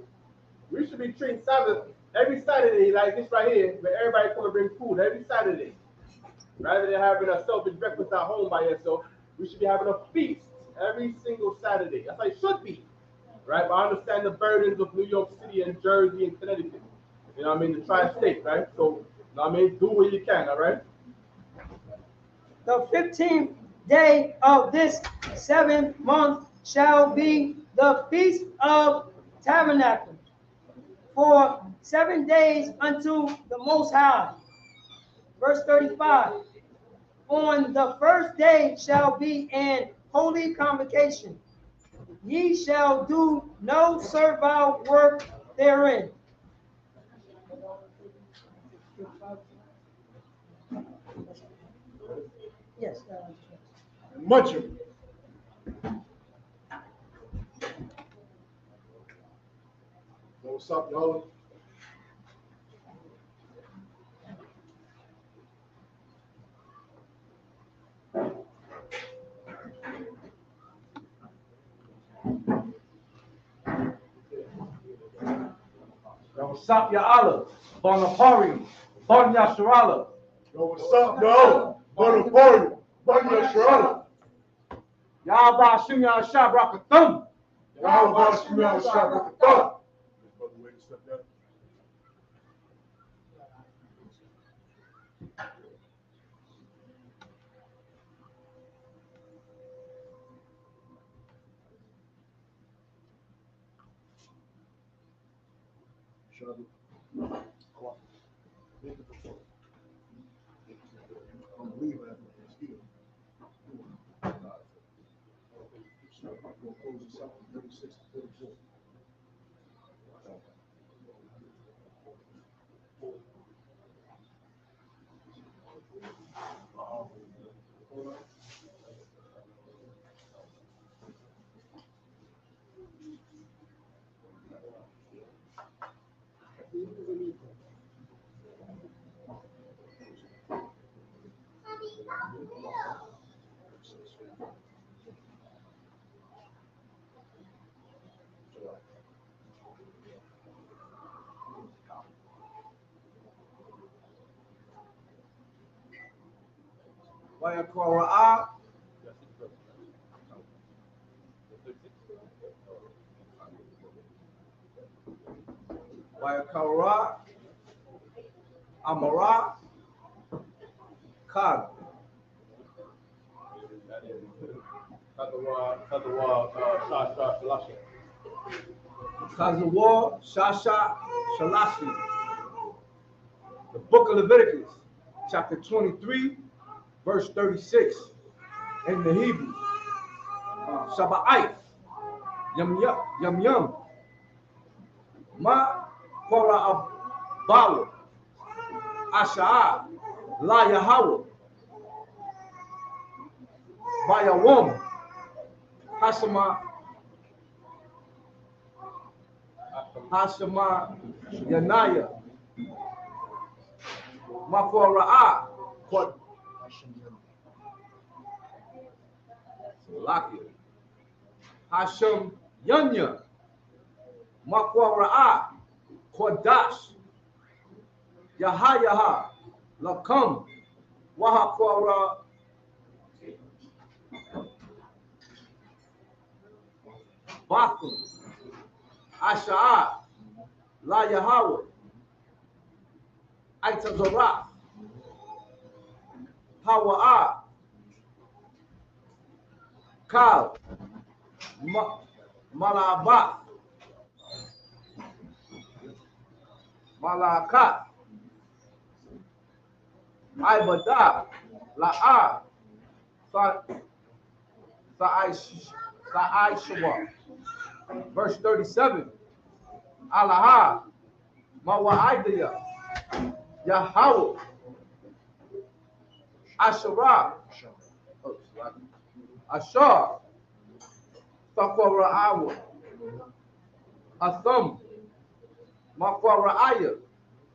We should be treating Sabbath every Saturday like this right here, where everybody come and bring food every Saturday. Rather than having a selfish breakfast at home by yourself, we should be having a feast every single Saturday. That's how it should be. Right? But I understand the burdens of New York City and Jersey and Connecticut. You know what I mean? The tri-state, right? So, you know what I mean? Do what you can, all right? The 15th day of this 7th month shall be the Feast of Tabernacles, for 7 days unto the Most High. Verse 35. On the first day shall be an holy convocation. Ye shall do no servile work therein. Yes. Much of it. What's up, y'all? Yo, what's up, ya Allah? Bonaparium, Bon Yasharala. Yo, what's up, y'all? Bonaparte, Banya Yahba Shim Yahshua Brakathum. Y'all watch me out, shop. I'm leaving after this. 36 to 34. Wayakora'a, Wayakara, Amara, Kag. Kazawa, Shasha, Shalashi. The book of Leviticus, chapter 23, verse 36. In the Hebrew, Shaba'ai, Yum Yum, Ma Kora Abawa, Asha'a, La Yahawah, Bayawom, Hashema, Yanaya, Makora'a, Quad, Hashem Yanya, Makora'a, Kodash, Yahayaha, Lakam, Wahakora, Bakum, Asha'a, La Yahawah, Aitazorah, Hawa'a, Kal, Malabat, Malakat, Ibada, La'a, Sa'aishwa. Verse 37, Alaha, Mawa'idiyah, Yahawah, Asherah, Ashar, Sakwara'a, Atham, Makwara'aya,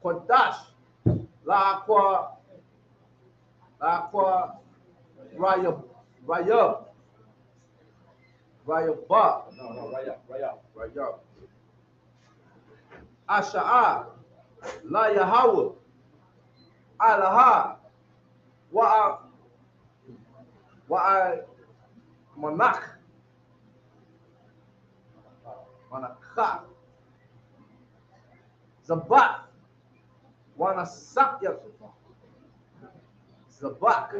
Kodash, La'akwa, Rayab, Rayab, Asha'a, La Yahawah, Alaha, Wa'a Manach, Manakha, Zabat, Wanasakya, Zabak,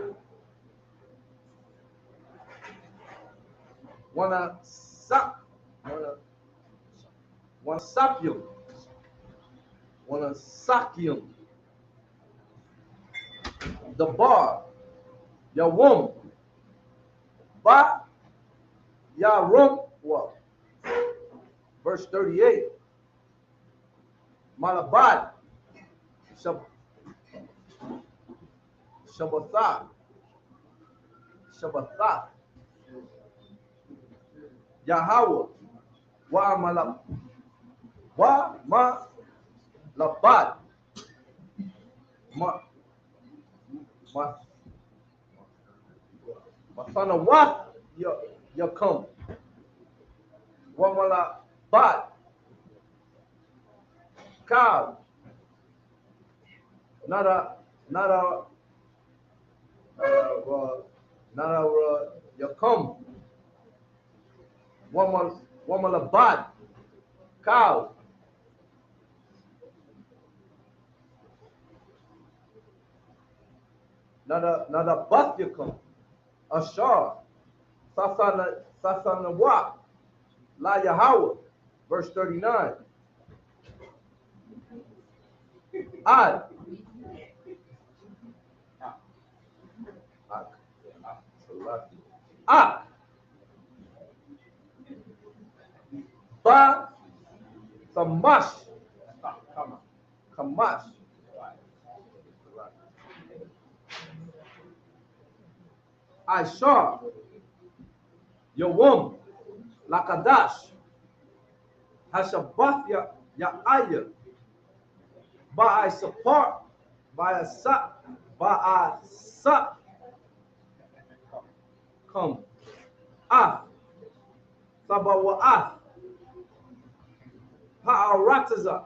Wanasakyum, the bar, Yawum, Ba, Yarum, what? Verse 38, Malabad, Shabbatha, Yahawah, Wa ma labad, Masana wa ya come, wa malabad, cow, nara ya come, wa malabad, cow. Nada Bathyakum, Ashar, Sasana Wa, La Yahawah, verse 39. Ad, Ba Kamash. Kamash. Aishar. Yawum. Lakadash. Hashabath ya Aya. By I support. By a sap. By a sap. Come. Ah. Sabawa'ah. Ha'arataza.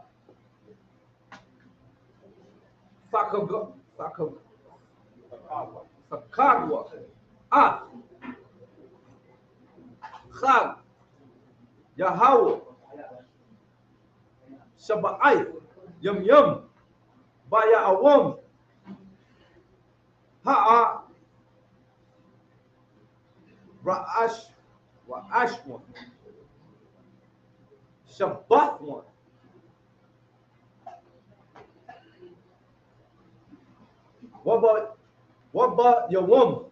Sakagwa. Ah. Chag. Yahweh. Shaba'ai. Yum Yum. Baya Awam. Ha'a. Ra'ashwan. Shabbathwan. Waba Yawam.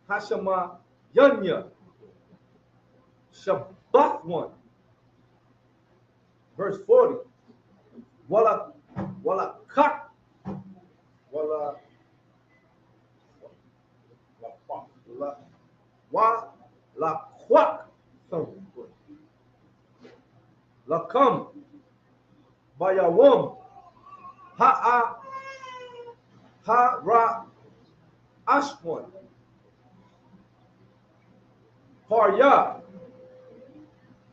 Hashama Yanya. Shabbathwan. Verse 40. Wala kak. Wala quack. La come. Bayawam. Ha ra ashwan. Parya.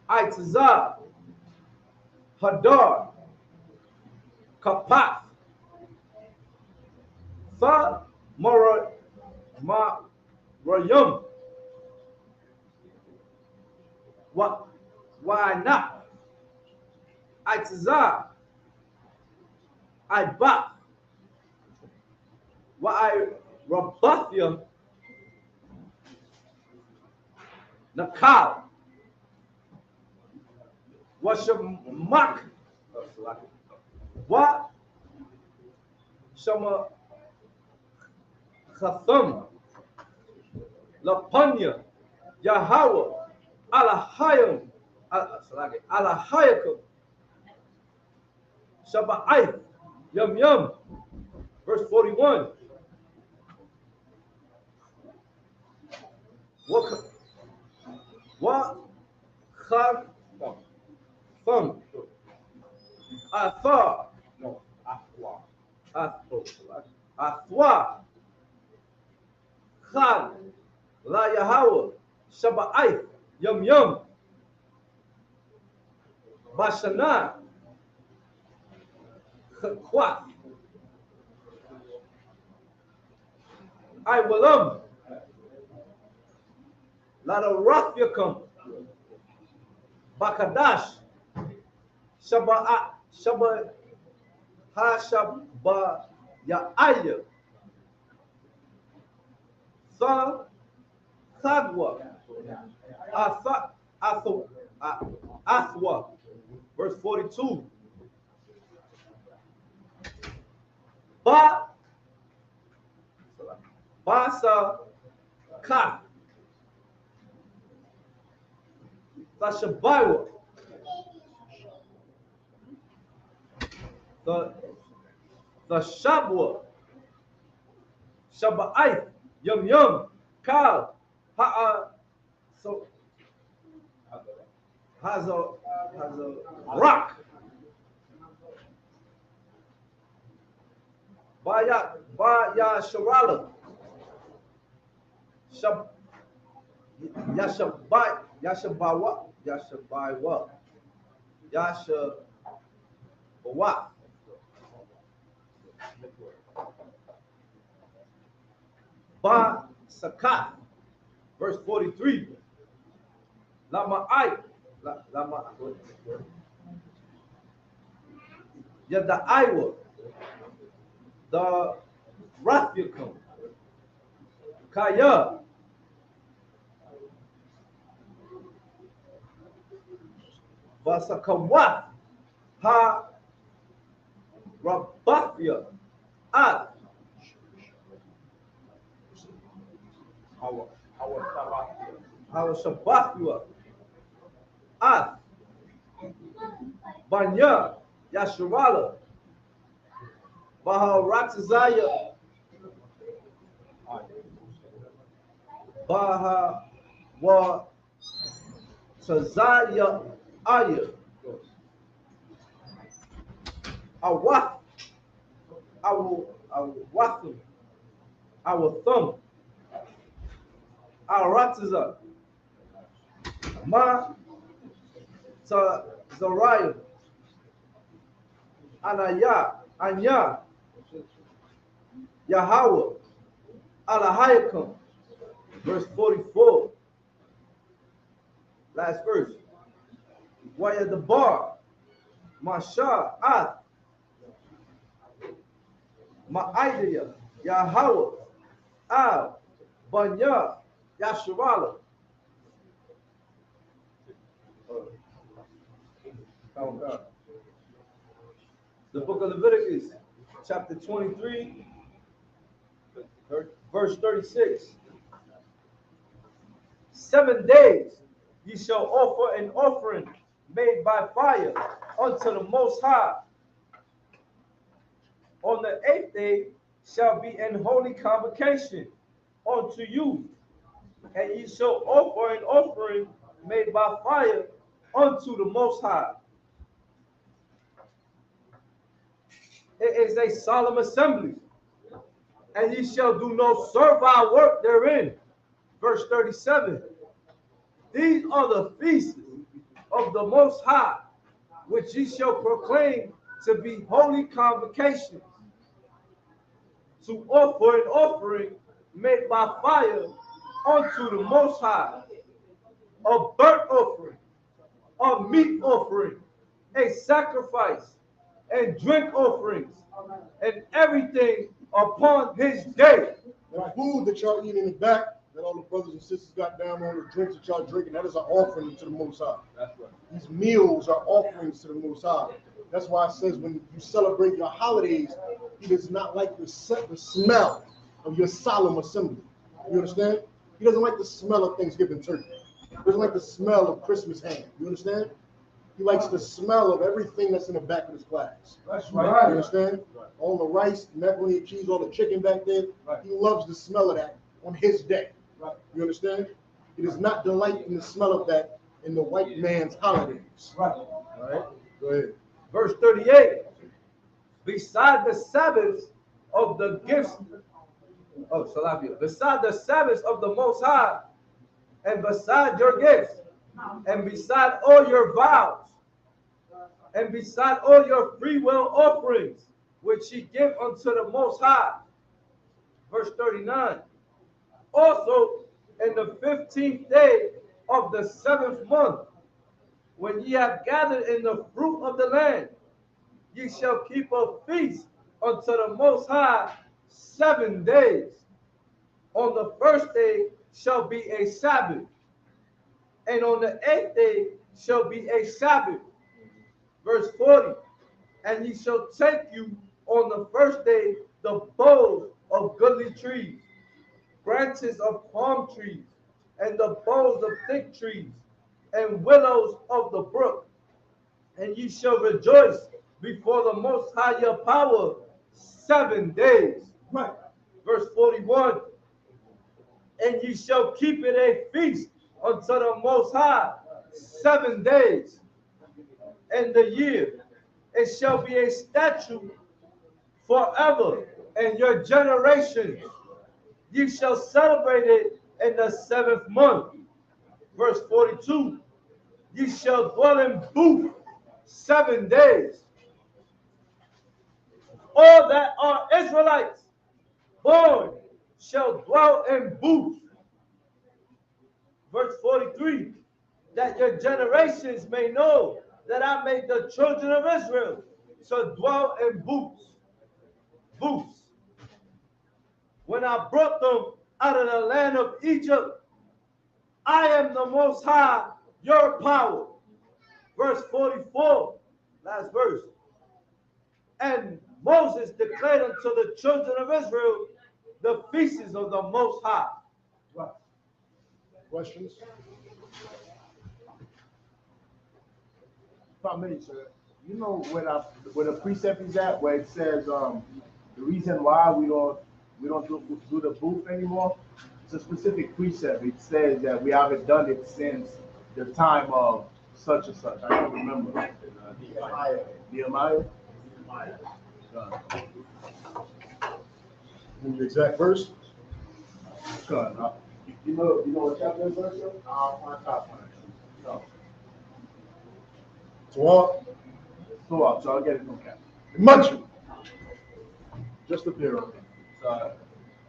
Aitza. Hadar. Kapath. Tha Rayum. Why not? Aitza. Iba. Why Rabathia. Nakal. Washamak. What? Shama Khatham. Lapanya. Yahweh. Alahayim. Alahayakum. Shaba'ai. Yum Yum. Verse 41. What? Kham. Thumb. Athar. No. Athwa. Khan. La Yahweh. Shaba'ai. Yum Yum. Bashana. Kwat. I will Let a wrath come. Bakadash. Shaba Hashaba Ya'aya. Sa Thagwa. Athwa. Verse 42. Basa Ka. Tashabaywa. The Shabwa. Shaba'ai. Yum Yum. Kal. Ha'a. So has a rock. Baya Sharala. Yashabaywa. Yashabawa. Ba Sakat. Verse 43. Lama'ai. Yada'aiwa. The Raphikum. Kaya. Vasakawat. Ha Rabathia. At. Our Shabbathia. Ath, Banya, Yasharala, Baharatazaya, Baha Tazaya Aya, Awath, Awatham, Awathum, Arataza, Ma Zariah, Anaya, Anya, Yahweh, Alahayakam, verse 44, last verse. Waya the bar, Masha, Ath, Ma'idaya, Yahweh, Al, Banya, Yasharala. The book of Leviticus, chapter 23, verse 36. 7 days ye shall offer an offering made by fire unto the Most High. On the 8th day shall be an holy convocation unto you, and ye shall offer an offering made by fire unto the Most High. It is a solemn assembly, and ye shall do no servile work therein. Verse 37. These are the feasts of the Most High, which ye shall proclaim to be holy convocations, to offer an offering made by fire unto the Most High, a burnt offering, a meat offering, a sacrifice, and drink offerings, and everything upon his day. The food that y'all eat in the back, that all the brothers and sisters got down on, the drinks that y'all drinking, that is an offering to the Most High. That's right. These meals are offerings to the Most High. That's why it says when you celebrate your holidays, he does not like the smell of your solemn assembly. You understand? He doesn't like the smell of Thanksgiving turkey. He doesn't like the smell of Christmas ham. You understand? He likes the smell of everything that's in the back of his class. That's right. You understand? Right. All the rice, macaroni and cheese, all the chicken back there. Right. He loves the smell of that on his day. Right. You understand? He does not delight in the smell of that in the white man's holidays. Right. All right? Go ahead. Verse 38. Beside the Sabbaths of the gifts, beside the Sabbaths of the Most High, and beside your gifts, and beside all your vows, and beside all your free will offerings, which ye give unto the Most High. Verse 39. Also, in the 15th day of the 7th month, when ye have gathered in the fruit of the land, ye shall keep a feast unto the Most High 7 days. On the first day shall be a Sabbath, and on the 8th day shall be a Sabbath. Verse 40. And ye shall take you on the first day the boughs of goodly trees, branches of palm trees, and the boughs of thick trees, and willows of the brook. And ye shall rejoice before the Most High your power 7 days. Right. Verse 41. And ye shall keep it a feast unto the Most High 7 days. And the year, it shall be a statute forever, and your generations. Ye shall celebrate it in the 7th month. Verse 42. Ye shall dwell in booth 7 days. All that are Israelites born shall dwell in booths. Verse 43. That your generations may know that I made the children of Israel to dwell in booths. Booths. When I brought them out of the land of Egypt, I am the Most High, your power. Verse 44, last verse. And Moses declared unto the children of Israel the feasts of the Most High. Right. Questions? If I may, sir, you know where the precept is at, where it says the reason why we don't do the booth anymore. It's a specific precept. It says that we haven't done it since the time of such and such. I don't remember. Nehemiah. The exact verse? You know what chapter and verse? No. So So I'll get it from Captain. Imagine. Just a bit of it.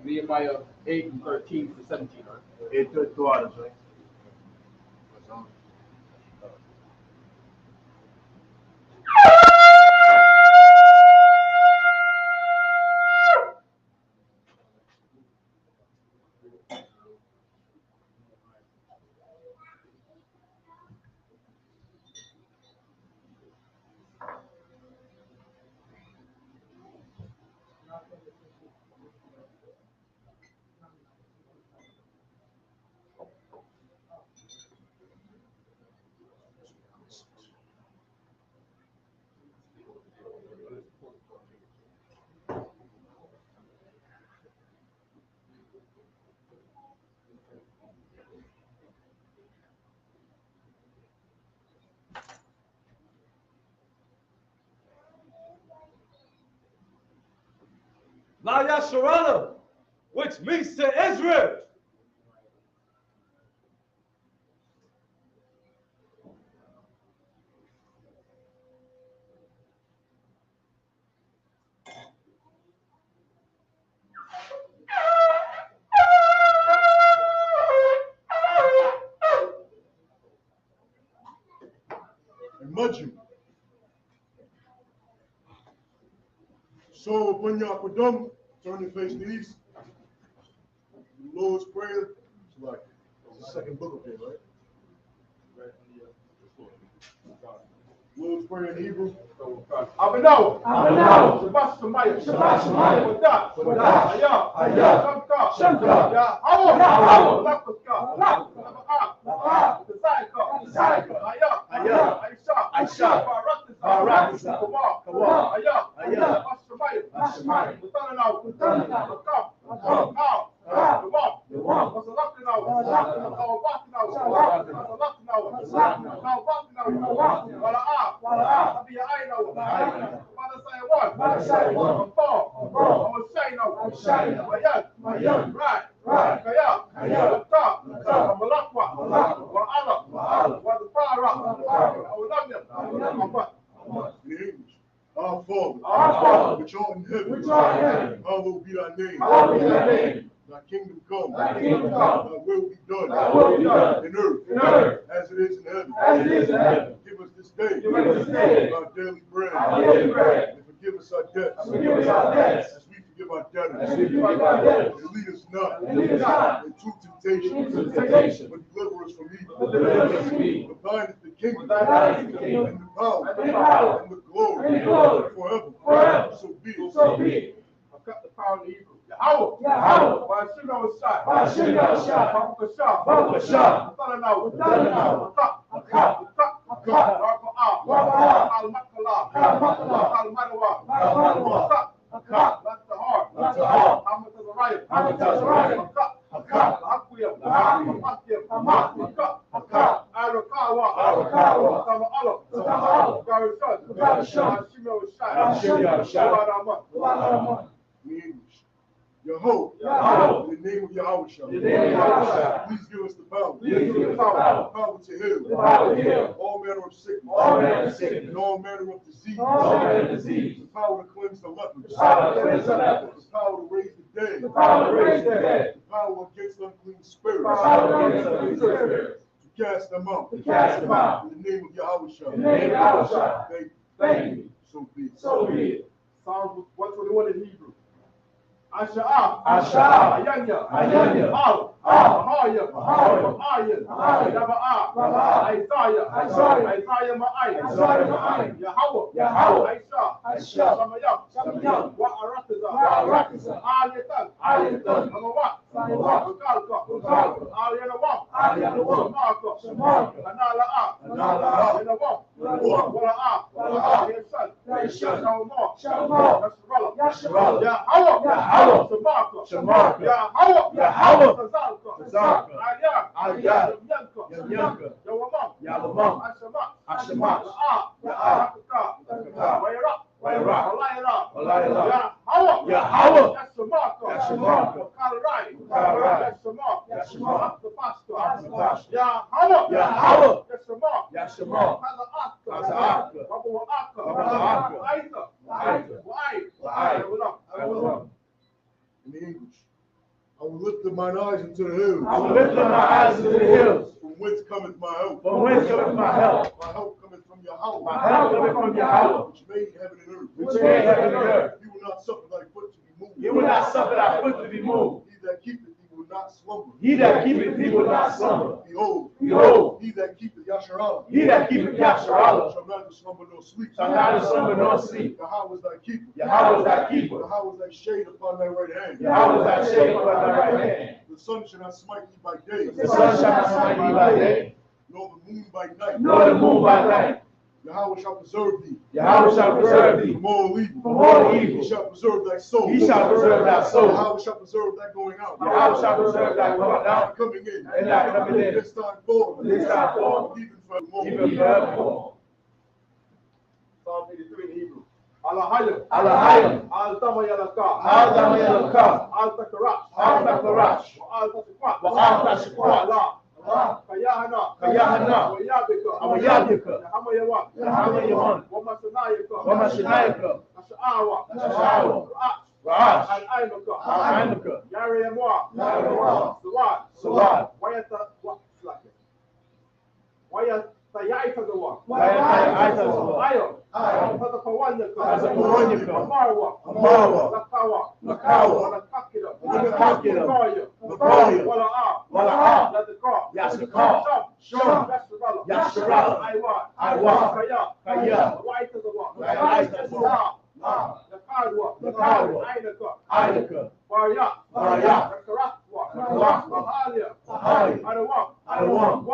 Nehemiah 8:13 to 17, right? 8 to 2 hours, right? La Yasharala, which means to Israel. Imagine. So when you're done, turn your face to the east. The Lord's Prayer. It's like the second book of it, right? Lord's Prayer in Hebrew. Abinao. Abinao. Shabbat Shemayim. Shabbat Shemayim. Wadah. Wadah. Hayah. Hayah. Shamka. Shamka. Yahawah. Yahawah. Lakuska. Lak. Laba'ah. Desayka. Desayka. Hayah. Hayah. Aisha. Aisha. Barakisa. Barakisa. Kawah. Hayah. Hayah. Shabbat Shemayim. Mutananaw. Mutananaw. Akam. Now. Dewam. Wasalakinaw. Wasalakinaw. Kawabakinaw. Wasalakinaw. Wasalakinaw. Kawabakinaw. Wala'ah. Wala'ah. Abiya'aynaw. Abiya'aynaw. Madasayawan. Madasayawan. Abah. Awashaynaw. Awashaynaw. Mayad. Mayad. Right. Right. Kaya. Kaya. Laka. Laka. Malakwa. Malakwa. Wa'ala. Wa'ala. Wadapara. Wadapara. Awulamya. Awulamya. Awulamya. In English. Our Father, Our Father, which art in heaven, which art in heaven, hallowed be thy name. hallowed be thy name. Thy kingdom come. Thy kingdom come. Thy will be done. Thy will be done. In earth. In earth. As it is in heaven. As it is in heaven. Give us this day. Give us this day. Our daily bread. Our daily bread. And forgive us our debts. And forgive us our debts. As we forgive our debtors. As we forgive our debtors. And lead us not. And lead us not into temptation. into temptation. But deliver us from evil. But deliver us from evil. For thine is the kingdom. For thine is the kingdom. And the power. And the power. And the glory. And the glory. Forever. Forever. So be it. So be it. I've got the power in the Hebrew. Yahawah. Yahawah. Washino Shah. Washino Shah. Baruch Shah. Baruch Shah. Mutananaw. Mutananaw. Akam. Akam. Raba'ah. Raba'ah. Al-Makala. Al-Makala. Al-Madawa. Al-Madawa. Akam. That's the heart. That's the heart. Hamad Azariah. Hamad Azariah. Akam. Hakwiyah. Hakwiyah. Hakwiyah. Akam. Arakawa. Arakawa. Sama'ala. Sama'ala. Garishad. Garishad. Hashimo Shah. Hashimo Shah. Wa'aramat. Wa'aramat. In English. Yahweh. Yahweh. In the name of Yahweh. In the name of Yahweh. Please give us the power. Please give us the power. Power to heal. The power to heal. All manner of sickness. All manner of sickness. And all manner of disease. All manner of disease. The power to cleanse the lepers. The power to cleanse the lepers. The power to raise the dead. The power to raise the dead. The power against unclean spirits. The power against unclean spirits. To cast them out. To cast them out. In the name of Yahweh. In the name of Yahweh. Thank you. So be it. So be it. Psalms 121 in Hebrew. Asha'ah. Asha'ah. Ayanya. Ayanya. Al. Al. Mahoya, Ma'ayan, Yaba'a, Isaiah Ma'ayan, Yahweh, Aisha, Samayam, Wa'aratiza, Ayatan, Amawat, Magalka, Alianawam, Shamarka, Anala'a, Yanawam, Wala'a, Yesan, Shalomar, Yasharala, Yahweh, Shamarka, Yahweh, Tazalka, Ayah, Yanka, Yawamam, Ashamat, Yahweh, Yashamarka, Kalarai, Yashamarka, Yahweh, Yashamarka, In the English, I will lift up mine eyes into the hills. I will lift up my eyes into the hills. From whence cometh my help? From whence cometh my help? My help cometh from Yahweh. My help cometh from Yahweh, Which made heaven and earth. which made heaven and earth. He will not suffer thy foot to be moved. He will not suffer thy foot to be moved. He that keepeth thee will not slumber. He that keepeth thee will not slumber. Behold, Behold, he that keepeth Yasharala. he that keepeth Yasharala Shall neither slumber nor sleep. shall neither slumber nor sleep. Yahweh is thy keeper. Yahweh is thy keeper. Yahweh is thy shade upon thy right hand. Yahweh is thy shade upon thy right hand. The sun shall not smite thee by day. The sun shall not smite thee by day, Nor the moon by night. nor the moon by night. Yahweh shall preserve thee. Yahweh shall preserve thee From all evil. from all evil. He shall preserve thy soul. He shall preserve thy soul. Yahweh shall preserve thy going out. Yahweh shall preserve thy going out Coming in. and thy coming in. This time forward. This time forward. Even forevermore. Even forevermore. Psalm 83 in Hebrew. Alahayim, Alahayim, Al-Dama Yalaka, Al-Dama Yalaka, Al-Takarash, Al-Takarash, Al-Tashikwa, Al-Tashikwa, Kayahana, Kayahana, Wayabika, Awayabika, Yahamayawan, Yahamayawan, Wamashanayaka, Wamashanayaka, Asha'awa, Asha'awa, Ra'ash, Ra'ash, Al-Aimaka, Al-Aimaka, Yariyamwa, Yariyamwa, Suwad, Suwad, Wayatayaifazawa, Wayatayaifazawa, Ayo, Ayo, Pazapawanyaka, Pazapawanyaka, Amarwa, Amarwa, Lakawa, Lakawa, Lakakida, Lakakida, Nakoya, Nakoya, Wala'a, Wala'a, Yadakar, Yasakar, Sham, Yasharala, Yasharala, Aiwa, Kaya, Kaya, Waitazawa, Waitazawa, Lakadwa, Lakadwa, Ainaka, Ainaka, Barya, Barya, Nakaratwa, Nakaratwa, Mahalia, Mahalia, Adawam, Adawam,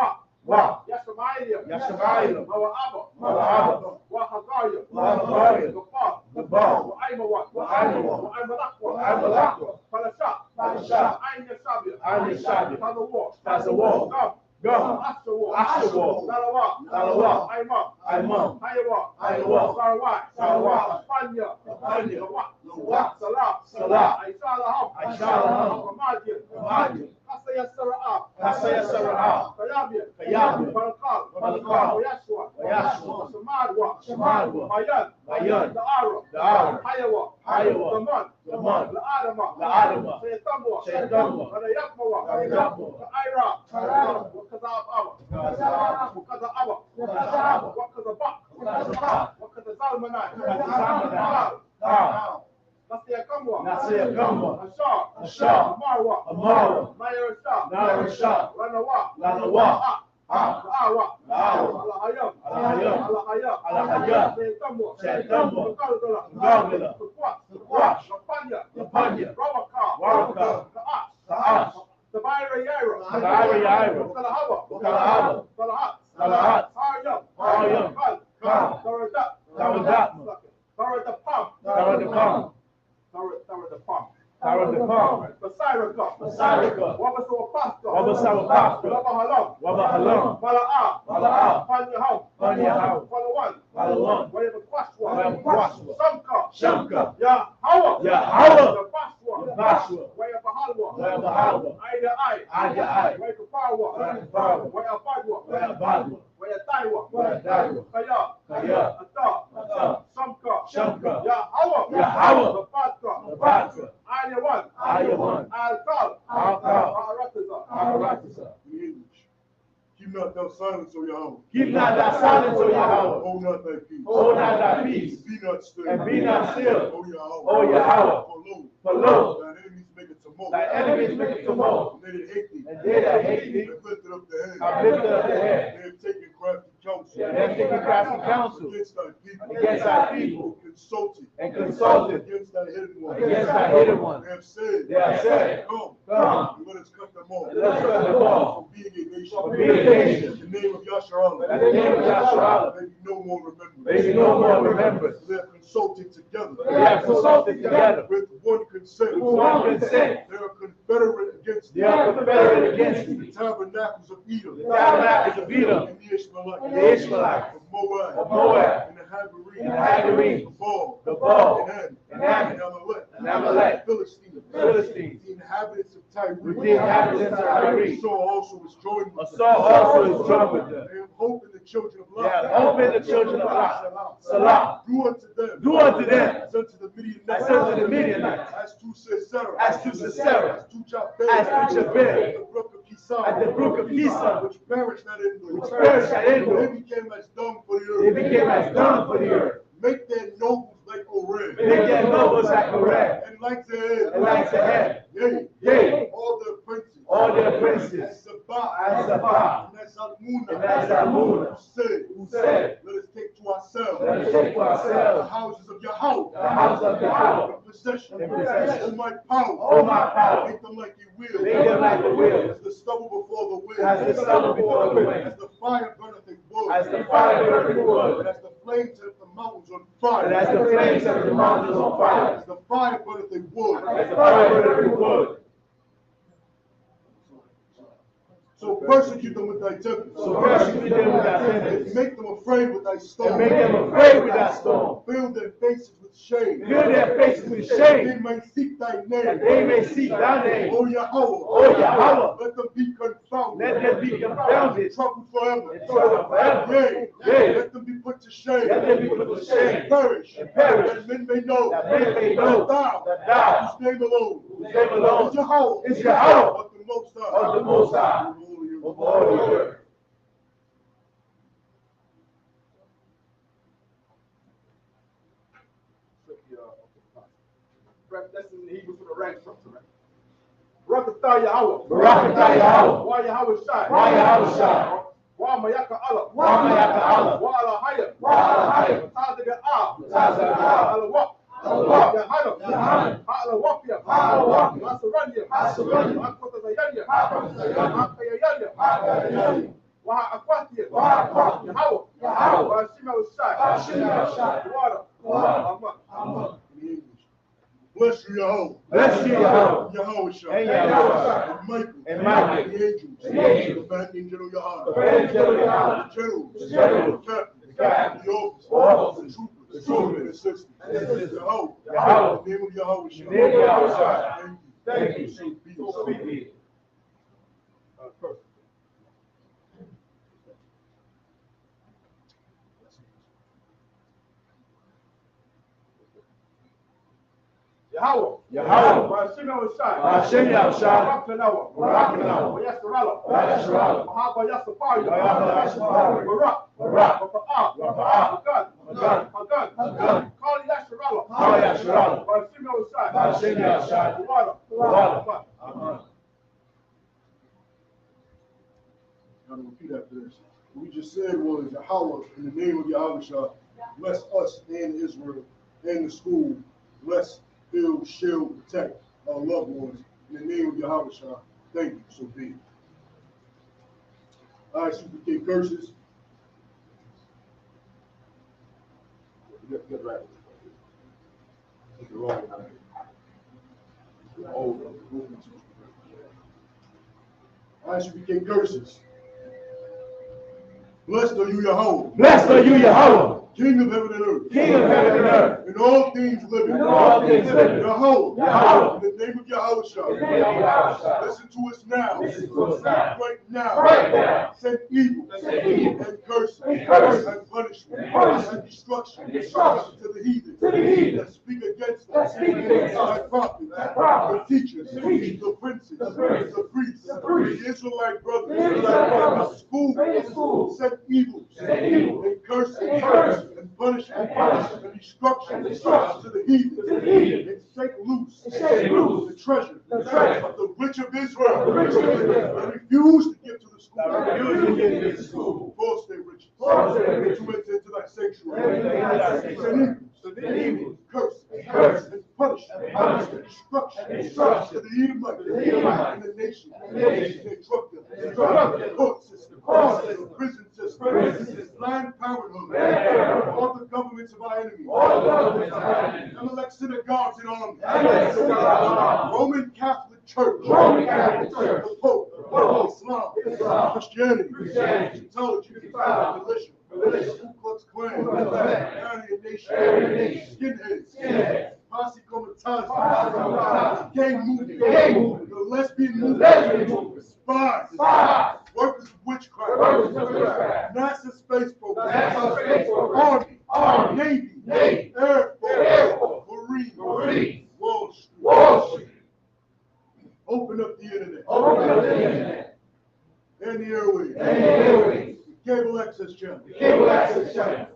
Wa, Yashamailia, Yashamailia, Mawa'aba, Mawa'aba, Wahagaria, Wahagaria, Gafar, Gafar, Wa'aimawa, Wa'aimawa, Wa'aimalakwa, Falasha, Falasha, Ain Yashabia, Ain Yashabia, Tazawar, Tazawar, Gum, Ashawar, Ashawar, Salawa, Salawa, Aimam, Aimam, Hayawa, Hayawa, Sarawai, Sarawai, Panya, Panya, Lawat, Salah, Salah, Aishalaham, Aishalaham, Ramajin, Ramajin, Kasaya Sara'ah, Kasaya Sara'ah, Kayabia, Kayabia, Barakal, Barakal, Wayashwa, Wayashwa, Shamadwa, Shamadwa, Mayan, Mayan, Da'ara, Da'ara, Hayawa, Hayawa, Zaman, Zaman, La'adama, La'adama, Shaytamwa, Shaytamwa, Radayakmawa, Radayakmawa, Ka'ira, Ka'ira, Wakazab Awa, Wakazab, Wakaza Awa, Wakazab, Wakazabak, Wakazabak, Wakaza Zalmanai, Wakazalmanai, Dal, Nasiya Kamwa, Nasiya Kamwa, Ashar, Ashar, Amarwa, Amarwa, Nair Shah, Nair Shah, Lanawa, Lanawa, La'awa, La'awa, Alahayam, Alahayam, Alahayam, Alahayam, Shaytamwa, Shaytamwa, Galgala, Galgala, Tukwash, Lapanya, Lapanya, Rawaka, Rawaka, Ka'ash, Ka'ash, Tabaira Yaira, Tabaira Yaira, Kalahaba, Kalahaba, Salahat, Salahat, Haryam, Haryam, Kal, Kal, Taradat, Taradatma, Taradapam, Taradapam, Taradapam, Taradapam, Basiraka, Basiraka, Wabasawapasta, Wabasawapasta, Wabahalam, Wabahalam, Mala'a, Mala'a, Panyaham, Panyaham, Palawan, Palawan, Wayabakwashwa, Wayabakwashwa, Shamka, Shamka, Yahweh, Yahweh, Yabashwa, Yabashwa, Wayabahalwa, Wayabahalwa, Aida Ai, Aida Ai, Wayabaparwa, Wayabaparwa, Wayabadwa, Wayabadwa, Wayataiwa, Wayataiwa, Kaya, Kaya, Ata, Ata, Shamka, Shamka, Yahweh, Yahweh, Zabaka, Zabaka, Ayawan, Ayawan, Alkal, Alkal, Aratiza, Aratiza, In English, Keep not thou silence, O Yahweh. Keep not thy silence, O Yahweh. Hold not thy peace. Hold not thy peace. Be not still. And be not still. O Yahweh. O Yahweh. For For lo, thine enemies make a tumult. thy enemies make a tumult. And they that hate thee. And they that hate thee have lifted up the head. have lifted up their head. They have taken crafty counsel. And have taken crafty counsel Against thy people. against thy people. Consulted. And consulted Against thy hidden ones. against thy hidden ones. They have said. Come, Come. And let us cut them off. and let us cut them off. From being a nation. From being a nation. In the name of Yasharallah. In the name of Yasharallah. May be no more remembered. May be no more remembrance. They have consulted together. They have consulted together With one consent. with one consent. They are confederate against They are confederate against the thee. tabernacles of Edom. The tabernacles of Edom. And the Ishmaelites. And the Ishmaelites. Of Moab. Of Moab. And the Hagarene. And the Hagarene. The Baal. The Baal. And Ham. And Ham. And Amalek. And Amalek. The Philistines. The Philistines. The inhabitants of Tyre. With the inhabitants of Tyre. Saul also was joined with Saul also is joined with them. They have hope in the children of They Lot. have hope in the children of Lot. Salah. Do unto them. Do unto them As unto the Midianites. as unto the Midianites. As to Sisera. As to Sisera. As to Jabez. As to Jabez. At the brook of Kison. At the brook of Kison. Which perished at Endor. Which perished at Endor. They became as dung for the They earth. became as dung for the earth. Make their nobles like Oreb. Make their nobles like Oreb. And like their And like Sahel. Yea. Yea. All their princes. All their As princes. Sabah. As Sabah. And as Zalmunna. And as Zalmunna. Who Who said, let us take to ourselves. let us take to The ourselves houses of Yahweh. the house of Yahweh. In possession. In possession. Oh my power. Oh my power. Make them like a wheel. Make them like a wheel. As the stubble before the wind. As the stubble before the wind. As the fire burneth in wood. As the fire burneth in wood. And as the flames set the mountains on fire. And as the flames set the mountains on fire. As the fire burneth in wood. As the fire burneth in wood. So persecute them with thy tempest. So persecute them with thy And tempest. make them afraid with thy storm. And make them afraid with thy storm. Fill their faces with shame. Fill their faces with They shame. may seek thy name. That they may seek thy name. O Yahweh. O Yahweh. Let them be confounded. Let them be confounded. Troubled forever. And troubled forever. Yea. Yea. Let them be put to shame. Let them be put to shame. And perish. And perish. That men may know. That men may know that that thou, thou, whose name alone, whose name alone is Yahweh, is Yahweh, of the Most High, of the Most High, of all the earth. That's in Hebrew for the rank structure, right? Barakatah Yahweh. Barakatah Yahweh. Wa Yahweh Shai. Wa Yahweh Shai. Wa Mayaka Allah. Wa Mayaka Allah. Wa Ala Hayya. Wa Ala Hayya. Tazaga Ah. Tazaga Ah. Ala Waq. Ala Waq. Yahana. Yahana. Ala Waqya. Ala Waqya. Masuranya. Masuranya. Akota Zayanya. Akota Zayanya. Akayanya. Akayanya. Wa Akwatiya. Wa Akwatiya. Yahweh. Yahweh. Wa Shima Shai. Wa Shima Shai. Water. Water. Amma. in English. Bless you, Yahweh. Bless you, Yahweh. Yahweh Shai. And Yahweh. And Michael. And Michael. And the angels. And the angels. The band angel of Yahweh. The band angel of Yahweh. The generals. The generals. The captains. The captains. The officers. The officers. The troopers. The troopers. And the assistants. And the assistants. Yahweh. Yahweh. In the name of Yahweh Shai. In the name of Yahweh Shai. Thank you. Thank you. So be it. So be it. First. Yahweh. Yahweh. Hashem Yahushai. Hashem Yahushai. Barakanawa. Barakanawa. Yasarala. Yasarala. Mahaba Yasafari. Mahaba Yasafari. Barak. Barak. Raka'ah. Raka'ah. Hagan. Hagan. Hagan. Hagan. Kali Yasarala. Kali Yasarala. Hashem Yahushai. Hashem Yahushai. Water. Water. Amen. I'm going to repeat after this. What we just said was Yahweh, in the name of Yahweh Shai, bless us and Israel and the school. Bless, build, shield, protect our loved ones. In the name of Yahweh Shai, thank you. So be it. ISUPK curses. Get right. Take it wrong. ISUPK curses. Blessed are you, Yahweh. Blessed are you, Yahweh. King of heaven and earth. King of heaven and earth. And all things living. And all things living. Yahweh. Yahweh. In the name of Yahweh. In the name of Yahweh. Listen to us now. Listen to us now. Right now. Right now. Send evil. Send evil. And curse. And curse. And punishment. And punishment. And destruction. And destruction. To the heathen. To the heathen. That speak against us. That speak against us. Thy prophets. Thy prophets. The teachers. The teachers. The princes. The princes. The priests. The priests. The Israelite brothers. The Israelite brothers. The school. The school. Send evil. Send evil. And curse. And curse. And punishment. And punishment. And destruction. And destruction. To the heathen. To the heathen. And shake loose. And shake loose. The treasure. The treasure. Of the rich of Israel. The rich of Israel. That refuse to give to the school. That refuse to give to the school. Force their riches. Force their riches. To enter into thy sanctuary. To enter into thy sanctuary. Send evil. Curse. And curse. And punish. And punishment. And destruction. And destruction. To the Edomites. To the Edomites. And the nation. And the nation. They disrupt them. They disrupt them. The court system. The court system. The prison system. Prison system. Planned Parenthood. Planned Parenthood. All the governments of our enemies. All the governments of our enemies. Amalek synagogues and armies. Amalek synagogues and armies. Roman Catholic Church. Roman Catholic Church. The Pope. The Pope. Islam. Christianity. Christianity. Scientology. Scientology. Militia. Ku Klux Klan. Ku Klux Klan. Aryan Nation. Aryan Nation. Skinheads. Skinheads. Posse Comitatus. Posse Comitatus. Gang movement. Gang movement. The lesbian movement. Lesbian movement. Spies. Spies. Workers of witchcraft. Workers of witchcraft. NASA space program. NASA space program. Army. Navy. Navy. Air Force. Air Force. Marines. Marines. Wall Street. Wall Street. Open up the internet. Open up the internet. And the airwaves. And the airwaves. The cable access channel. The cable access channel.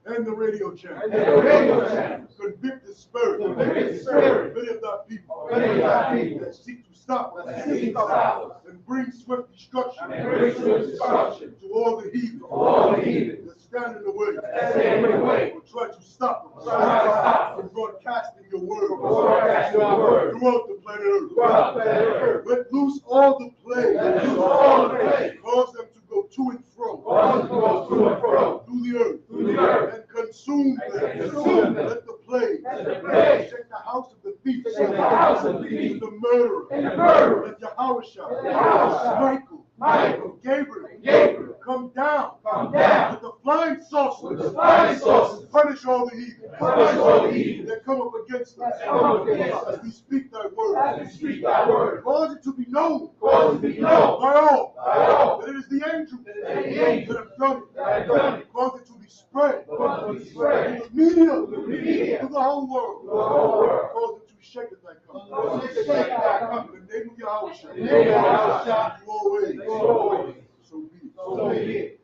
And the radio channel. And the radio channel. Convict the spirit. Convict the spirit. Many of thy people. Many of thy people. That seek to stop us. That seek to stop us. And bring swift destruction. And bring swift destruction. To all the heathen. To all the heathen. That stand in the way. That stand in the way. Or try to stop us. Try to stop us. From broadcasting your word. Broadcasting your word. Throughout the planet Earth. Throughout the planet Earth. Let loose all the plague. Let loose all the plague. Cause them to go to and fro. Cause them to go to and fro. Through the earth. Through the earth. And consume them. And consume them. Let the plague. Let the plague. Take the house of the thief. Take the house of the thief. And the murderer. And the murderer. Let Yahushua. Yahushua. Michael. Gabriel. Gabriel. Come down. Come down. With the flying saucers. With the flying saucers. Punish all the heathen. Punish all the heathen. That come up against us. That come up against us. As we speak thy word. As we speak thy word. Cause it to be known. Cause it to be known. By all. By all. That it is the angels. That it is the angels. That have done it. That have done it. Cause it to be spread. Cause it to be spread. To the media. To the media. To the whole world. To the whole world. Cause it to shake it thy come. Cause it to shake thy come. In the name of Yahushua. In the name of Yahushua. You always. You always. So be it. So be it.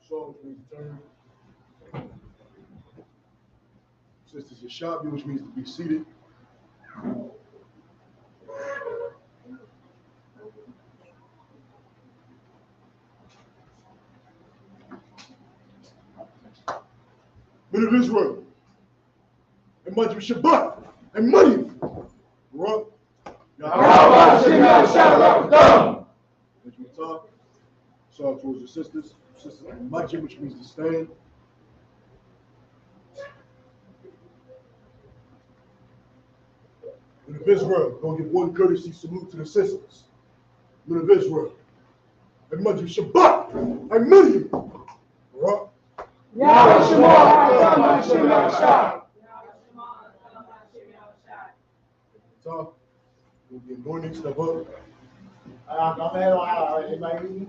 Psalms, please turn. Sisters Yashabi, which means to be seated. Men of Israel, and Majim Shabbat, and money. Right? Yahweh Shem Yahshua. As we talk, saw towards the sisters. Sisters and Majim, which means to stand. Men of Israel, go give one courtesy salute to the sisters. Men of Israel, and Majim Shabbat, and money. Right? Yahweh Shem Yahshua. Talk. We'll be anointing stuff up. I'm ahead on. Anybody?